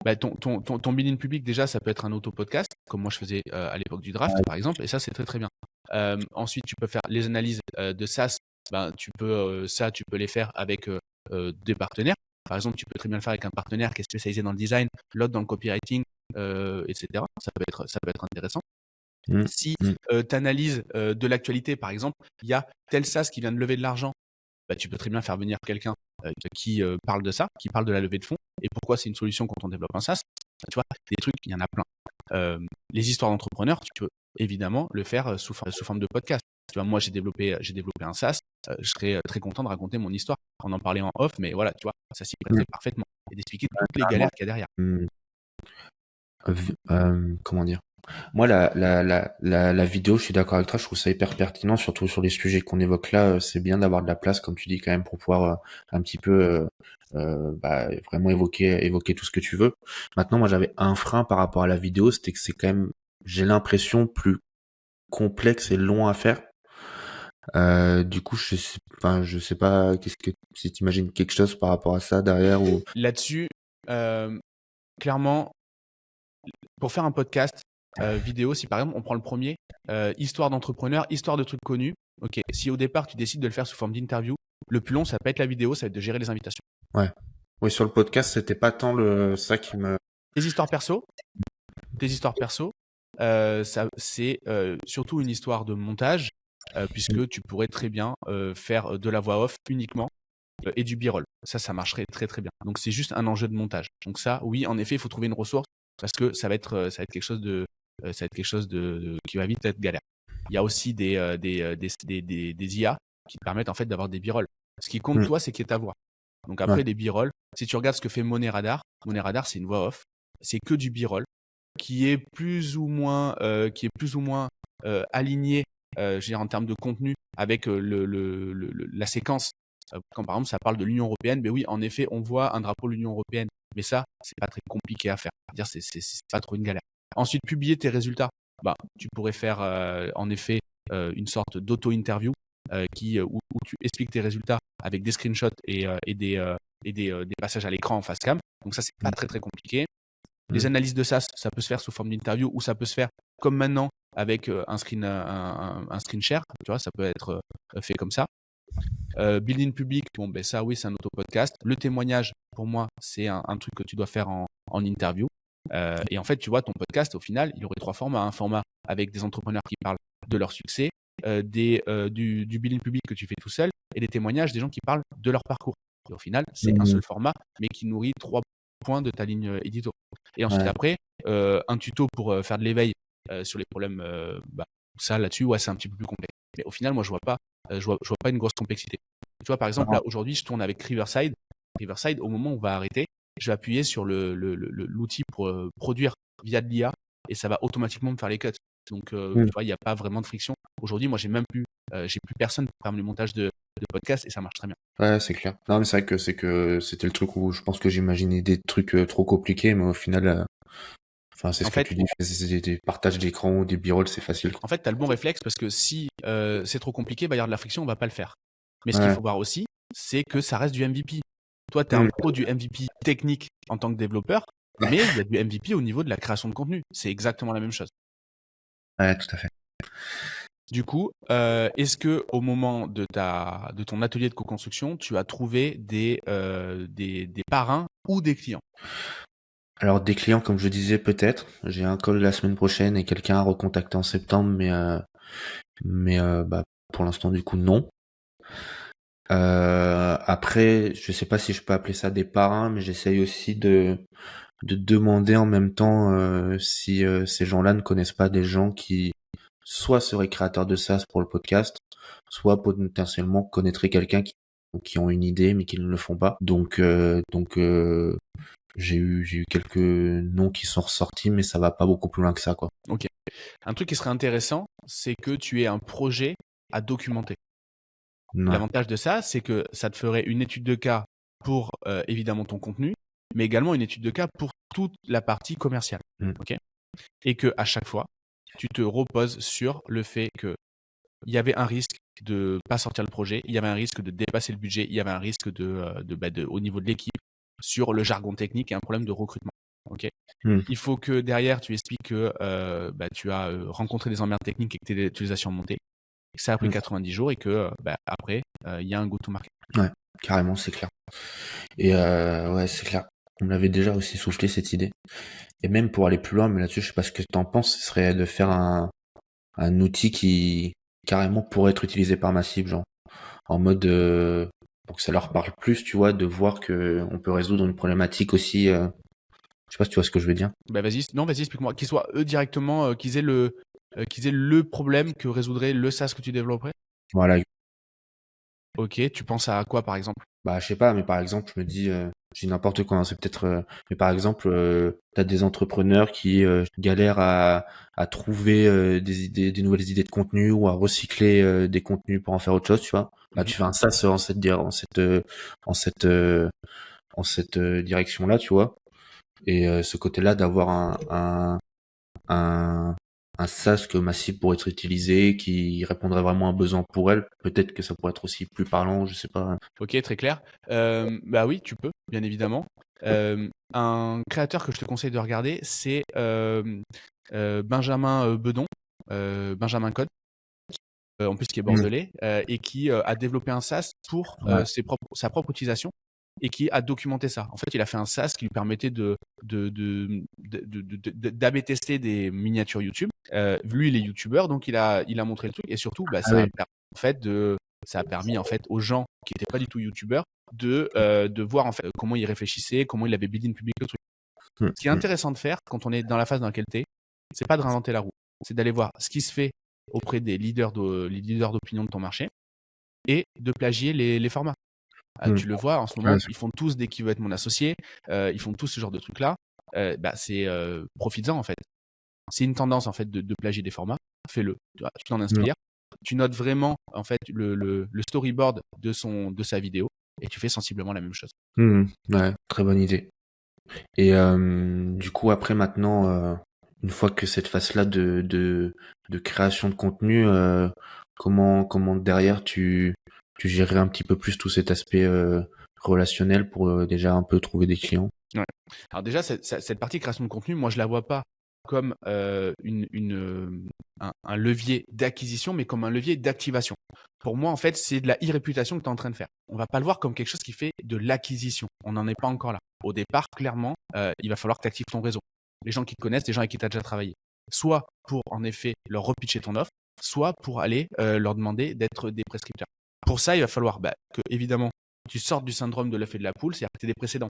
Bah, ton billing public, déjà, ça peut être un auto-podcast, comme moi je faisais à l'époque du draft, par exemple, et ça, c'est très très bien. Ensuite, tu peux faire les analyses de SaaS. Ben, tu peux les faire avec des partenaires. Par exemple, tu peux très bien le faire avec un partenaire qui est spécialisé dans le design, l'autre dans le copywriting, etc. Ça peut être intéressant. Si tu analyses de l'actualité, par exemple, il y a tel SaaS qui vient de lever de l'argent, bah, tu peux très bien faire venir quelqu'un qui parle de ça, qui parle de la levée de fonds et pourquoi c'est une solution quand on développe un SaaS. Tu vois, des trucs, il y en a plein. Les histoires d'entrepreneurs, tu peux évidemment le faire sous forme de podcast. Tu vois, moi, j'ai développé un SaaS. Je serais très content de raconter mon histoire. On en parlait en off, mais voilà, tu vois, ça s'y prêtait parfaitement et d'expliquer toutes les galères qu'il y a derrière. Comment dire? Moi, la vidéo, je suis d'accord avec toi, je trouve ça hyper pertinent, surtout sur les sujets qu'on évoque là. C'est bien d'avoir de la place, comme tu dis, quand même, pour pouvoir un petit peu vraiment évoquer tout ce que tu veux. Maintenant, moi, j'avais un frein par rapport à la vidéo, c'était que c'est quand même, j'ai l'impression, plus complexe et long à faire. Du coup, je sais pas, si tu imagines quelque chose par rapport à ça derrière ou. Là-dessus, clairement, pour faire un podcast vidéo, si par exemple on prend le premier, histoire d'entrepreneur, histoire de trucs connus, ok, si au départ tu décides de le faire sous forme d'interview, le plus long ça va pas être la vidéo, ça va être de gérer les invitations. Ouais. Oui, sur le podcast, c'était pas tant ça qui me. Tes histoires perso, ça, c'est surtout une histoire de montage, puisque tu pourrais très bien faire de la voix off uniquement et du b-roll. Ça marcherait très très bien. Donc c'est juste un enjeu de montage. Donc ça, oui, en effet, il faut trouver une ressource parce que ça va être quelque chose de qui va vite être galère. Il y a aussi des IA qui te permettent en fait d'avoir des b-rolls. Ce qui compte toi, c'est qu'il y ait ta voix. Donc après des b-rolls, si tu regardes ce que fait Money Radar, c'est une voix off. c'est que du b-roll qui est plus ou moins, aligné, je veux dire, en termes de contenu avec la séquence. Quand par exemple ça parle de l'Union européenne, ben oui, en effet, on voit un drapeau de l'Union européenne, mais ça, c'est pas très compliqué à faire. C'est-à-dire, c'est pas trop une galère. Ensuite, publier tes résultats. Bah, tu pourrais faire en effet une sorte d'auto-interview où tu expliques tes résultats avec des screenshots et des passages à l'écran en face cam. Donc ça, c'est pas très très compliqué. Les analyses de SaaS, ça peut se faire sous forme d'interview ou ça peut se faire comme maintenant avec un screen share. Tu vois, ça peut être fait comme ça. Building public, bon, ben ça, oui, c'est un auto-podcast. Le témoignage, pour moi, c'est un truc que tu dois faire en interview. Et en fait, tu vois, ton podcast, au final, il aurait 3 formats. Un format avec des entrepreneurs qui parlent de leur succès, du building public que tu fais tout seul et des témoignages des gens qui parlent de leur parcours. Et au final, c'est un seul format, mais qui nourrit 3 points de ta ligne édito. Et ensuite, après, un tuto pour faire de l'éveil sur les problèmes, ça, là-dessus, ouais, c'est un petit peu plus complexe. Mais au final, moi, je vois pas une grosse complexité. Tu vois, par exemple, là, aujourd'hui, je tourne avec Riverside. Riverside, au moment où on va arrêter, je vais appuyer sur l'outil pour produire via de l'IA et ça va automatiquement me faire les cuts. Donc, tu vois, il n'y a pas vraiment de friction. Aujourd'hui, moi, j'ai plus personne pour faire le montage de podcast et ça marche très bien. Ouais, c'est clair. Non, mais c'est vrai que c'était le truc où je pense que j'imaginais des trucs trop compliqués, mais au final, enfin, c'est En ce que fait, tu dis, c'est des partages d'écran ou des b-rolls, c'est facile, quoi. En fait, tu as le bon réflexe parce que si c'est trop compliqué, il va y avoir de la friction, on va pas le faire. Mais ce qu'il Ouais. faut voir aussi, c'est que ça reste du MVP. Toi, tu es un pro du MVP technique en tant que développeur, mais il y a du MVP au niveau de la création de contenu. C'est exactement la même chose. Ouais, tout à fait. Du coup, est-ce que au moment de ton atelier de co-construction, tu as trouvé des parrains ou des clients? Alors, des clients, comme je disais, peut-être. J'ai un call la semaine prochaine et quelqu'un a recontacté en septembre, mais bah, pour l'instant, du coup, non. Après, je sais pas si je peux appeler ça des parrains, mais j'essaye aussi de demander en même temps si ces gens-là ne connaissent pas des gens qui soit seraient créateurs de SaaS pour le podcast, soit potentiellement connaîtraient quelqu'un qui ont une idée mais qui ne le font pas. Donc j'ai eu quelques noms qui sont ressortis, mais ça va pas beaucoup plus loin que ça, quoi. Ok. Un truc qui serait intéressant, c'est que tu aies un projet à documenter. Ouais. L'avantage de ça, c'est que ça te ferait une étude de cas pour évidemment ton contenu, mais également une étude de cas pour toute la partie commerciale. Ok. Et que à chaque fois, tu te reposes sur le fait que il y avait un risque de pas sortir le projet, il y avait un risque de dépasser le budget, il y avait un risque au niveau de l'équipe sur le jargon technique et un problème de recrutement. Ok. Il faut que derrière tu expliques que tu as rencontré des emmerdes techniques et que tes utilisations ont monté, que ça a pris 90 jours et que après il y a un go-to-market. Ouais, carrément, c'est clair. Et ouais, c'est clair. On me l'avait déjà aussi soufflé cette idée. Et même pour aller plus loin, mais là-dessus, je sais pas ce que t'en penses, ce serait de faire un outil qui carrément pourrait être utilisé par ma cible, genre en mode pour que ça leur parle plus, tu vois, de voir que on peut résoudre une problématique aussi. Je sais pas si tu vois ce que je veux dire. Vas-y, explique-moi. Qu'ils soient eux directement, qu'ils aient le problème que résoudrait le SaaS que tu développerais. Voilà. Ok, tu penses à quoi par exemple? Bah, je sais pas, mais par exemple, je me dis, je dis n'importe quoi, hein, c'est peut-être, mais par exemple, t'as des entrepreneurs qui galèrent à trouver des nouvelles idées de contenu ou à recycler des contenus pour en faire autre chose, tu vois. Bah, tu fais un SaaS en cette direction-là, tu vois. Et ce côté-là d'avoir un un SaaS que ma cible pourrait être utilisé, qui répondrait vraiment à un besoin pour elle. Peut-être que ça pourrait être aussi plus parlant, je sais pas. Ok, très clair. Bah oui, tu peux, bien évidemment. Un créateur que je te conseille de regarder, c'est Benjamin Bedon, Benjamin Code, en plus qui est bordelais, et qui a développé un SaaS pour Ouais. sa propre utilisation et qui a documenté ça. En fait, il a fait un SaaS qui lui permettait d'AB tester des miniatures YouTube. Lui, il est YouTuber, donc il a montré le truc et surtout, Ah oui. ça a permis en fait aux gens qui n'étaient pas du tout youtubeurs de voir en fait comment ils réfléchissaient, comment il avait buildé une public le truc. Ce qui est intéressant de faire quand on est dans la phase dans laquelle tu es, c'est pas de réinventer la roue, c'est d'aller voir ce qui se fait auprès des leaders d'opinion de ton marché et de plagier les formats. Tu le vois en ce moment, ils font tous dès qu'il veut être mon associé, ils font tous ce genre de trucs là. c'est profites-en en fait. C'est une tendance en fait de plagier des formats. Fais-le. Tu t'en Mm. inspires. Tu notes vraiment en fait le storyboard de sa vidéo et tu fais sensiblement la même chose. Ouais, très bonne idée. Et du coup, après maintenant, une fois que cette phase-là de création de contenu, comment derrière tu gérerais un petit peu plus tout cet aspect relationnel pour déjà un peu trouver des clients? Ouais. Alors déjà, cette partie création de contenu, moi, je la vois pas comme un levier d'acquisition, mais comme un levier d'activation. Pour moi, en fait, c'est de la e-réputation que tu es en train de faire. On va pas le voir comme quelque chose qui fait de l'acquisition. On n'en est pas encore là. Au départ, clairement, il va falloir que tu actives ton réseau. Les gens qui te connaissent, les gens avec qui tu as déjà travaillé. Soit pour, en effet, leur repitcher ton offre, soit pour aller leur demander d'être des prescripteurs. Pour ça, il va falloir que, évidemment, tu sortes du syndrome de l'œuf et de la poule, c'est-à-dire que tu es des précédents.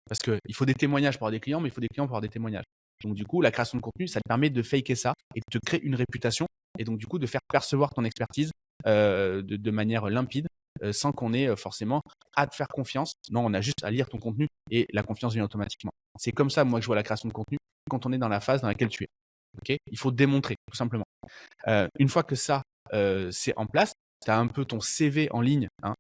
Parce qu'il faut des témoignages pour avoir des clients, mais il faut des clients pour avoir des témoignages. Donc, du coup, la création de contenu, ça te permet de faker ça et de te créer une réputation et donc, du coup, de faire percevoir ton expertise de manière limpide sans qu'on ait forcément à te faire confiance. Non, on a juste à lire ton contenu et la confiance vient automatiquement. C'est comme ça, moi, que je vois la création de contenu quand on est dans la phase dans laquelle tu es. Okay, il faut démontrer, tout simplement. Une fois que ça, c'est en place, tu as un peu ton CV en ligne, hein,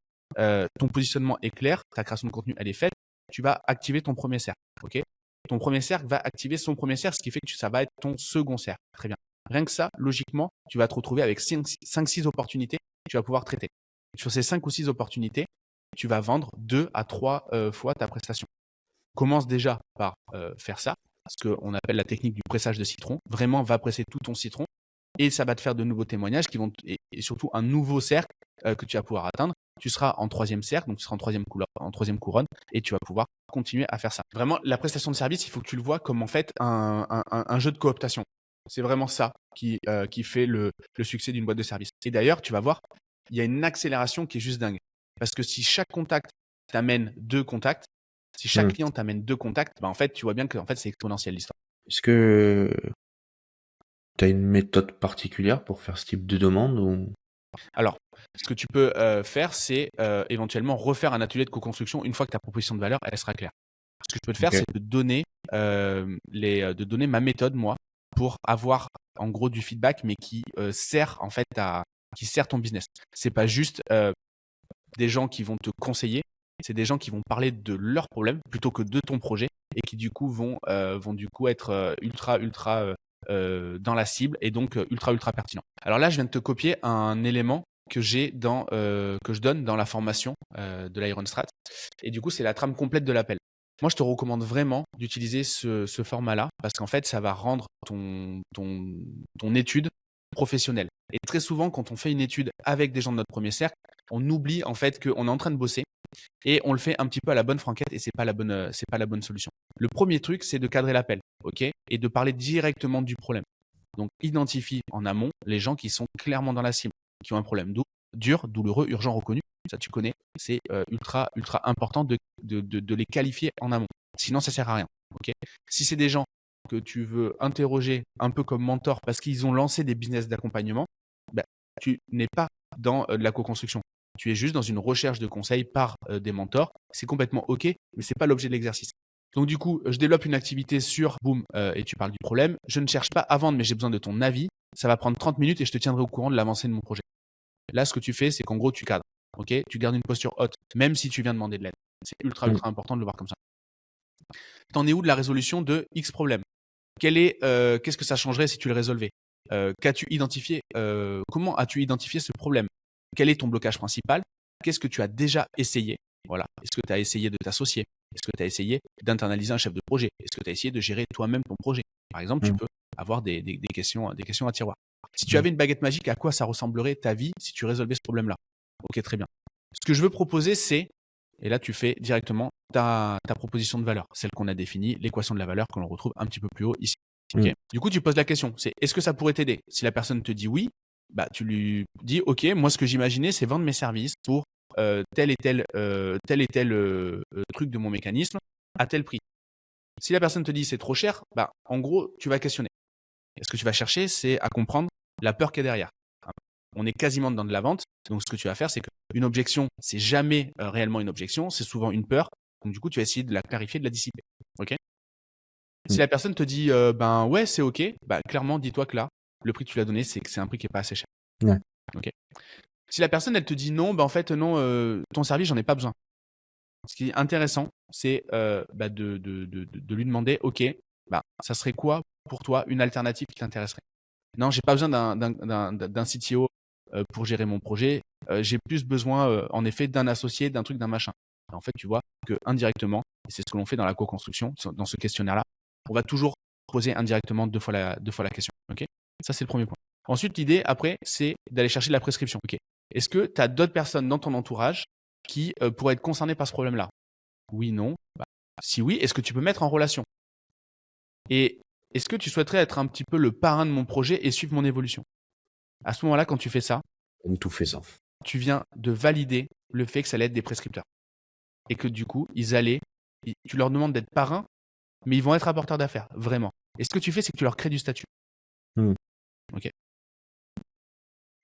ton positionnement est clair, ta création de contenu, elle est faite, tu vas activer ton premier cercle. Okay, ton premier cercle va activer son premier cercle, ce qui fait que ça va être ton second cercle. Très bien. Rien que ça, logiquement, tu vas te retrouver avec 5-6 opportunités que tu vas pouvoir traiter. Sur ces 5 ou 6 opportunités, tu vas vendre 2 à 3 fois ta prestation. Commence déjà par faire ça, ce qu'on appelle la technique du pressage de citron. Vraiment, va presser tout ton citron et ça va te faire de nouveaux témoignages qui vont et surtout un nouveau cercle que tu vas pouvoir atteindre. Tu seras en 3e cercle, donc tu seras en 3e couronne et tu vas pouvoir continuer à faire ça. Vraiment, la prestation de service, il faut que tu le vois comme en fait un jeu de cooptation. C'est vraiment ça qui fait le succès d'une boîte de service. Et d'ailleurs, tu vas voir, il y a une accélération qui est juste dingue. Parce que si chaque contact t'amène 2 contacts, si chaque client t'amène 2 contacts, en fait, tu vois bien que en fait, c'est exponentiel l'histoire. Est-ce que tu as une méthode particulière pour faire ce type de demande ou... Alors, ce que tu peux faire, c'est éventuellement refaire un atelier de co-construction une fois que ta proposition de valeur, elle sera claire. Ce que je peux te faire, c'est de donner ma méthode, moi, pour avoir en gros du feedback, mais qui sert en fait qui sert ton business. C'est pas juste des gens qui vont te conseiller, c'est des gens qui vont parler de leurs problèmes plutôt que de ton projet et qui du coup vont du coup être ultra dans la cible et donc ultra pertinent. Alors là, je viens de te copier un élément que j'ai que je donne dans la formation de l'Iron Strat. Et du coup, c'est la trame complète de l'appel. Moi, je te recommande vraiment d'utiliser ce format-là parce qu'en fait, ça va rendre ton étude professionnelle. Et très souvent, quand on fait une étude avec des gens de notre premier cercle, on oublie en fait qu'on est en train de bosser et on le fait un petit peu à la bonne franquette et c'est pas la bonne solution. Le premier truc, c'est de cadrer l'appel, ok, et de parler directement du problème. Donc, identifie en amont les gens qui sont clairement dans la cible, qui ont un problème dur, douloureux, urgent, reconnu. Ça, tu connais. C'est ultra important de les qualifier en amont. Sinon, ça sert à rien. Ok. Si c'est des gens que tu veux interroger un peu comme mentor parce qu'ils ont lancé des business d'accompagnement, tu n'es pas dans de la co-construction. Tu es juste dans une recherche de conseils par des mentors. C'est complètement OK, mais ce n'est pas l'objet de l'exercice. Donc du coup, je développe une activité sur boom et tu parles du problème. Je ne cherche pas à vendre, mais j'ai besoin de ton avis. Ça va prendre 30 minutes et je te tiendrai au courant de l'avancée de mon projet. Là, ce que tu fais, c'est qu'en gros, tu cadres. Ok, tu gardes une posture haute, même si tu viens demander de l'aide. C'est ultra important de le voir comme ça. T'en es où de la résolution de X problème? Qu'est-ce que ça changerait si tu le résolvais? Qu'as-tu identifié? Comment as-tu identifié ce problème? Quel est ton blocage principal? Qu'est-ce que tu as déjà essayé? Voilà. Est-ce que tu as essayé de t'associer? Est-ce que tu as essayé d'internaliser un chef de projet? Est-ce que tu as essayé de gérer toi-même ton projet? Par exemple, tu peux avoir des questions à tiroir. Si tu avais une baguette magique, à quoi ça ressemblerait ta vie si tu résolvais ce problème-là? Ok, très bien. Ce que je veux proposer, c'est, et là tu fais directement ta proposition de valeur, celle qu'on a définie, l'équation de la valeur que l'on retrouve un petit peu plus haut ici. Okay. Du coup, tu poses la question, c'est est-ce que ça pourrait t'aider? Si la personne te dit oui, tu lui dis ok, moi ce que j'imaginais, c'est vendre mes services pour tel et tel truc de mon mécanisme à tel prix. Si la personne te dit c'est trop cher, en gros, tu vas questionner. Et ce que tu vas chercher, c'est à comprendre la peur qu'il y a derrière. On est quasiment dans de la vente, donc ce que tu vas faire, c'est qu'une objection, c'est jamais réellement une objection, c'est souvent une peur. Donc du coup, tu vas essayer de la clarifier, de la dissiper. Ok? Si Mm. la personne te dit ben ouais, c'est OK, bah clairement, dis-toi que là, le prix que tu lui as donné, c'est que c'est un prix qui est pas assez cher. Ouais. OK. Si la personne, elle te dit non, bah en fait, non, ton service, j'en ai pas besoin. Ce qui est intéressant, c'est bah, de lui demander, OK, bah, ça serait quoi pour toi une alternative qui t'intéresserait? Non, j'ai pas besoin d'un CTO pour gérer mon projet. J'ai plus besoin, en effet, d'un associé, d'un truc, d'un machin. Et en fait, tu vois que indirectement, et c'est ce que l'on fait dans la co-construction, dans ce questionnaire-là, on va toujours poser indirectement deux fois la question. OK? Ça, c'est le premier point. Ensuite, l'idée, après, c'est d'aller chercher de la prescription. OK. Est-ce que tu as d'autres personnes dans ton entourage qui pourraient être concernées par ce problème-là? Oui, non. Bah, si oui, est-ce que tu peux mettre en relation? Et est-ce que tu souhaiterais être un petit peu le parrain de mon projet et suivre mon évolution? À ce moment-là, quand tu fais ça, On tout fait ça. tu viens de valider le fait que ça allait être des prescripteurs. Et que du coup, tu leur demandes d'être parrain, mais ils vont être apporteurs d'affaires, vraiment. Et ce que tu fais, c'est que tu leur crées du statut. Mm. OK.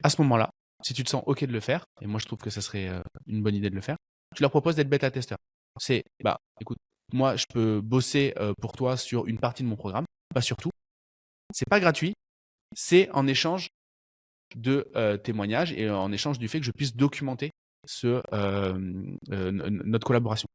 À ce moment-là, si tu te sens OK de le faire, et moi je trouve que ça serait une bonne idée de le faire, tu leur proposes d'être bêta-testeur. C'est, bah, écoute, moi je peux bosser pour toi sur une partie de mon programme, pas sur tout. C'est pas gratuit, c'est en échange de témoignages et en échange du fait que je puisse documenter notre collaboration.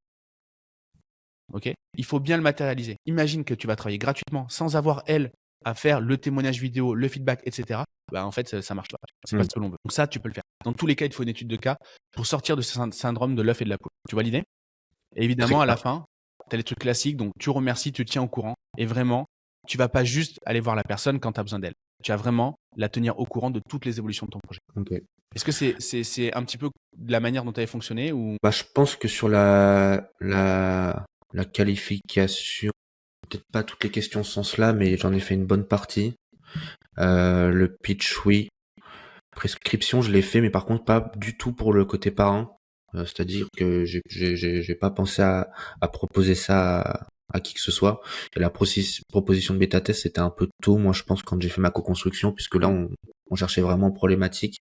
OK? Il faut bien le matérialiser. Imagine que tu vas travailler gratuitement sans avoir, elle, à faire le témoignage vidéo, le feedback, etc. Bah, en fait, ça marche pas. C'est pas Mm. ce que l'on veut. Donc ça, tu peux le faire. Dans tous les cas, il te faut une étude de cas pour sortir de ce syndrome de l'œuf et de la poule. Tu vois l'idée? Et Très évidemment, à la clair. fin, tu as les trucs classiques. Donc, tu remercies, tu te tiens au courant. Et vraiment, tu vas pas juste aller voir la personne quand tu as besoin d'elle. Tu vas vraiment la tenir au courant de toutes les évolutions de ton projet. Ok. Est-ce que c'est un petit peu de la manière dont tu avais fonctionné ou... Bah, je pense que sur la qualification, peut-être pas toutes les questions ce sens-là, mais j'en ai fait une bonne partie. Le pitch, oui. Prescription, je l'ai fait, mais par contre pas du tout pour le côté parrain. C'est-à-dire que j'ai pas pensé à proposer ça à qui que ce soit. Et la proposition de bêta test, c'était un peu tôt, moi je pense, quand j'ai fait ma co-construction, puisque là on cherchait vraiment problématique.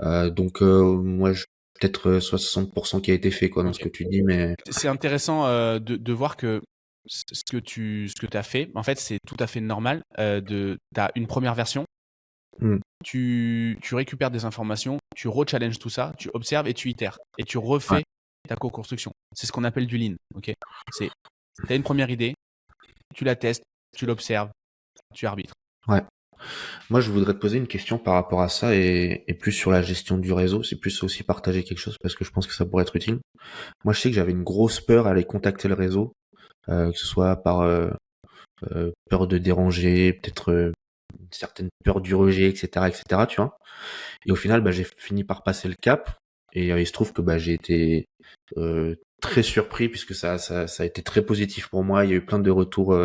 Donc moi peut-être 60% qui a été fait quoi dans ce Ok. que tu dis, mais C'est intéressant de voir que ce que tu as fait, en fait, c'est tout à fait normal. Tu as une première version, Hmm. tu récupères des informations, tu re-challenges tout ça, tu observes et tu itères. Et tu Ouais. refais ta co-construction. C'est ce qu'on appelle du lean. Okay, tu as une première idée, tu la testes, tu l'observes, tu arbitres. Ouais. Moi, je voudrais te poser une question par rapport à ça et plus sur la gestion du réseau. C'est plus aussi partager quelque chose parce que je pense que ça pourrait être utile. Moi, je sais que j'avais une grosse peur à aller contacter le réseau, que ce soit par peur de déranger, peut-être une certaine peur du rejet, etc., tu vois. Et au final, bah, j'ai fini par passer le cap. Et il se trouve que bah, j'ai été très surpris puisque ça a été très positif pour moi. Il y a eu plein de retours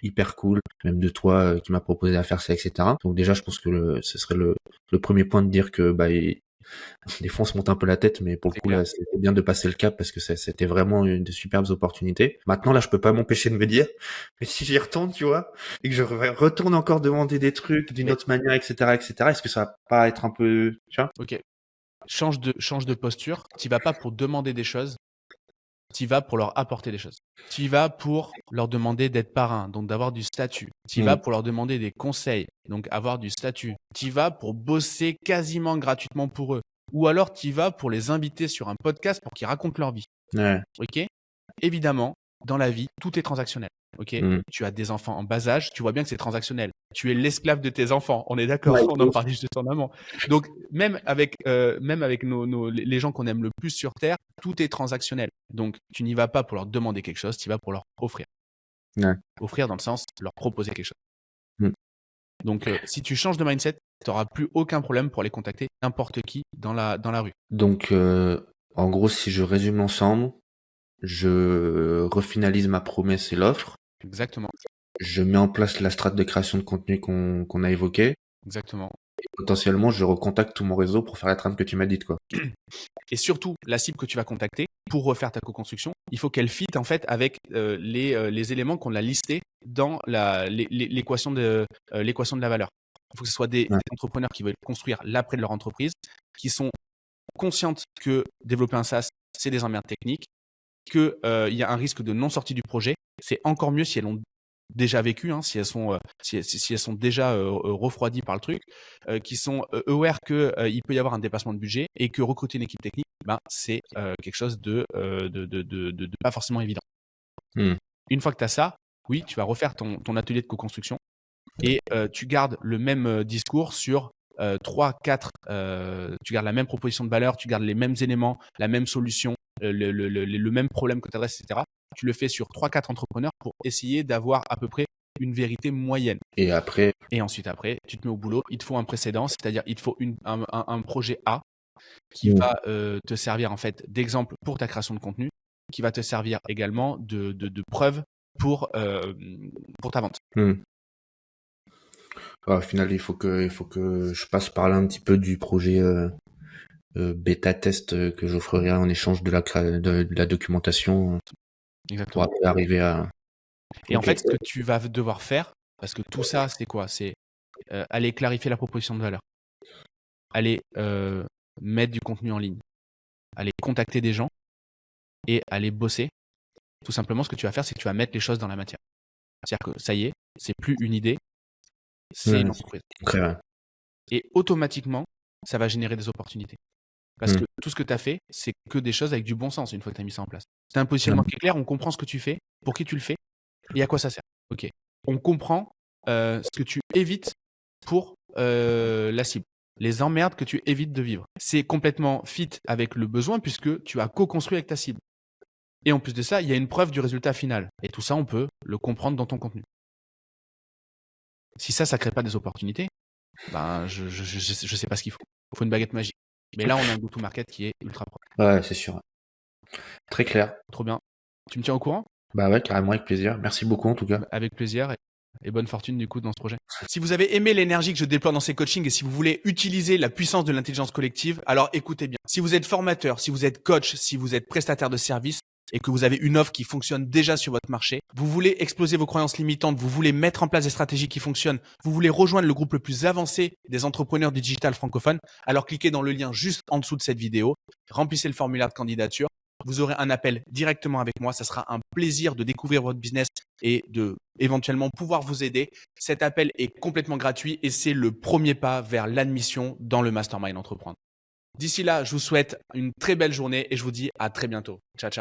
hyper cool, même de toi qui m'a proposé à faire ça, etc. Donc déjà, je pense que ce serait le premier point de dire que bah, des fois on se monte un peu la tête, mais pour le C'est coup clair. là, c'était bien de passer le cap parce que c'était vraiment une de superbes opportunités. Maintenant là, je peux pas m'empêcher de me dire, mais si j'y retourne, tu vois, et que je retourne encore demander des trucs d'une Mais autre manière, etc., est-ce que ça va pas être un peu, tu vois? ok, change de posture. Tu vas pas pour demander des choses, tu vas pour leur apporter des choses. Tu vas pour leur demander d'être parrain, donc d'avoir du statut. Tu vas Mm. pour leur demander des conseils, donc avoir du statut. Tu vas pour bosser quasiment gratuitement pour eux. Ou alors tu vas pour les inviter sur un podcast pour qu'ils racontent leur vie. Ouais. Ok? Évidemment, dans la vie, tout est transactionnel. Ok? Mm. Tu as des enfants en bas âge, tu vois bien que c'est transactionnel. Tu es l'esclave de tes enfants, on est d'accord, Ouais, on en parlait juste en amont. Donc, même avec les gens qu'on aime le plus sur Terre, tout est transactionnel. Donc, tu n'y vas pas pour leur demander quelque chose, tu y vas pour leur offrir. ouais. Offrir dans le sens leur proposer quelque chose. Mm. Donc, si tu changes de mindset, tu n'auras plus aucun problème pour aller contacter n'importe qui dans la rue. Donc, en gros, si je résume l'ensemble, je refinalise ma promesse et l'offre. Exactement, Je mets en place la strate de création de contenu qu'on a évoqué. exactement. Potentiellement, je recontacte tout mon réseau pour faire la trame que tu m'as dite, quoi. Et surtout, la cible que tu vas contacter pour refaire ta co-construction, il faut qu'elle fit en fait avec les éléments qu'on a listés dans l'équation de la valeur. Il faut que ce soit des Ouais. entrepreneurs qui veulent construire l'après de leur entreprise, qui sont conscientes que développer un SaaS, c'est des emmerdes techniques, qu'il y a un risque de non-sortie du projet. C'est encore mieux si elles ont déjà vécues, hein, si elles sont si elles sont déjà refroidies par le truc, qui sont aware que il peut y avoir un dépassement de budget et que recruter une équipe technique, ben c'est quelque chose de pas forcément évident. Une fois que tu as ça, oui, tu vas refaire ton atelier de co-construction et tu gardes le même discours sur 3, 4, tu gardes la même proposition de valeur, tu gardes les mêmes éléments, la même solution, le même problème que tu adresses, etc. Tu le fais sur 3, 4 entrepreneurs pour essayer d'avoir à peu près une vérité moyenne. Et après, ensuite, après, tu te mets au boulot. Il te faut un précédent, c'est-à-dire il te faut un projet A qui va te servir en fait d'exemple pour ta création de contenu, qui va te servir également de preuve pour ta vente. Au final, il faut que je passe par là un petit peu du projet bêta test que j'offrirai en échange de la documentation pour Exactement. après arriver à. Et en fait, ce que tu vas devoir faire, parce que tout ça, c'est quoi? C'est aller clarifier la proposition de valeur, aller mettre du contenu en ligne, aller contacter des gens et aller bosser. Tout simplement, ce que tu vas faire, c'est que tu vas mettre les choses dans la matière. C'est-à-dire que ça y est, c'est plus une idée, c'est une entreprise. Et automatiquement, ça va générer des opportunités. Parce que tout ce que tu as fait, c'est que des choses avec du bon sens une fois que tu as mis ça en place. C'est un positionnement qui est clair, on comprend ce que tu fais, pour qui tu le fais et à quoi ça sert. Ok. On comprend ce que tu évites pour la cible, les emmerdes que tu évites de vivre. C'est complètement fit avec le besoin puisque tu as co-construit avec ta cible. Et en plus de ça, il y a une preuve du résultat final. Et tout ça, on peut le comprendre dans ton contenu. Si ça crée pas des opportunités, ben je sais pas ce qu'il faut. Il faut une baguette magique. Mais là, on a un go-to-market qui est ultra propre. Ouais, c'est sûr. Très clair. Trop bien. Tu me tiens au courant? Bah ouais, carrément, avec plaisir. Merci beaucoup en tout cas. Avec plaisir et bonne fortune du coup dans ce projet. Si vous avez aimé l'énergie que je déploie dans ces coachings et si vous voulez utiliser la puissance de l'intelligence collective, alors écoutez bien. Si vous êtes formateur, si vous êtes coach, si vous êtes prestataire de services et que vous avez une offre qui fonctionne déjà sur votre marché, vous voulez exploser vos croyances limitantes, vous voulez mettre en place des stratégies qui fonctionnent, vous voulez rejoindre le groupe le plus avancé des entrepreneurs du digital francophone, alors cliquez dans le lien juste en dessous de cette vidéo, remplissez le formulaire de candidature. Vous aurez un appel directement avec moi. Ça sera un plaisir de découvrir votre business et de éventuellement pouvoir vous aider. Cet appel est complètement gratuit et c'est le premier pas vers l'admission dans le Mastermind Entreprendre. D'ici là, je vous souhaite une très belle journée et je vous dis à très bientôt. Ciao, ciao.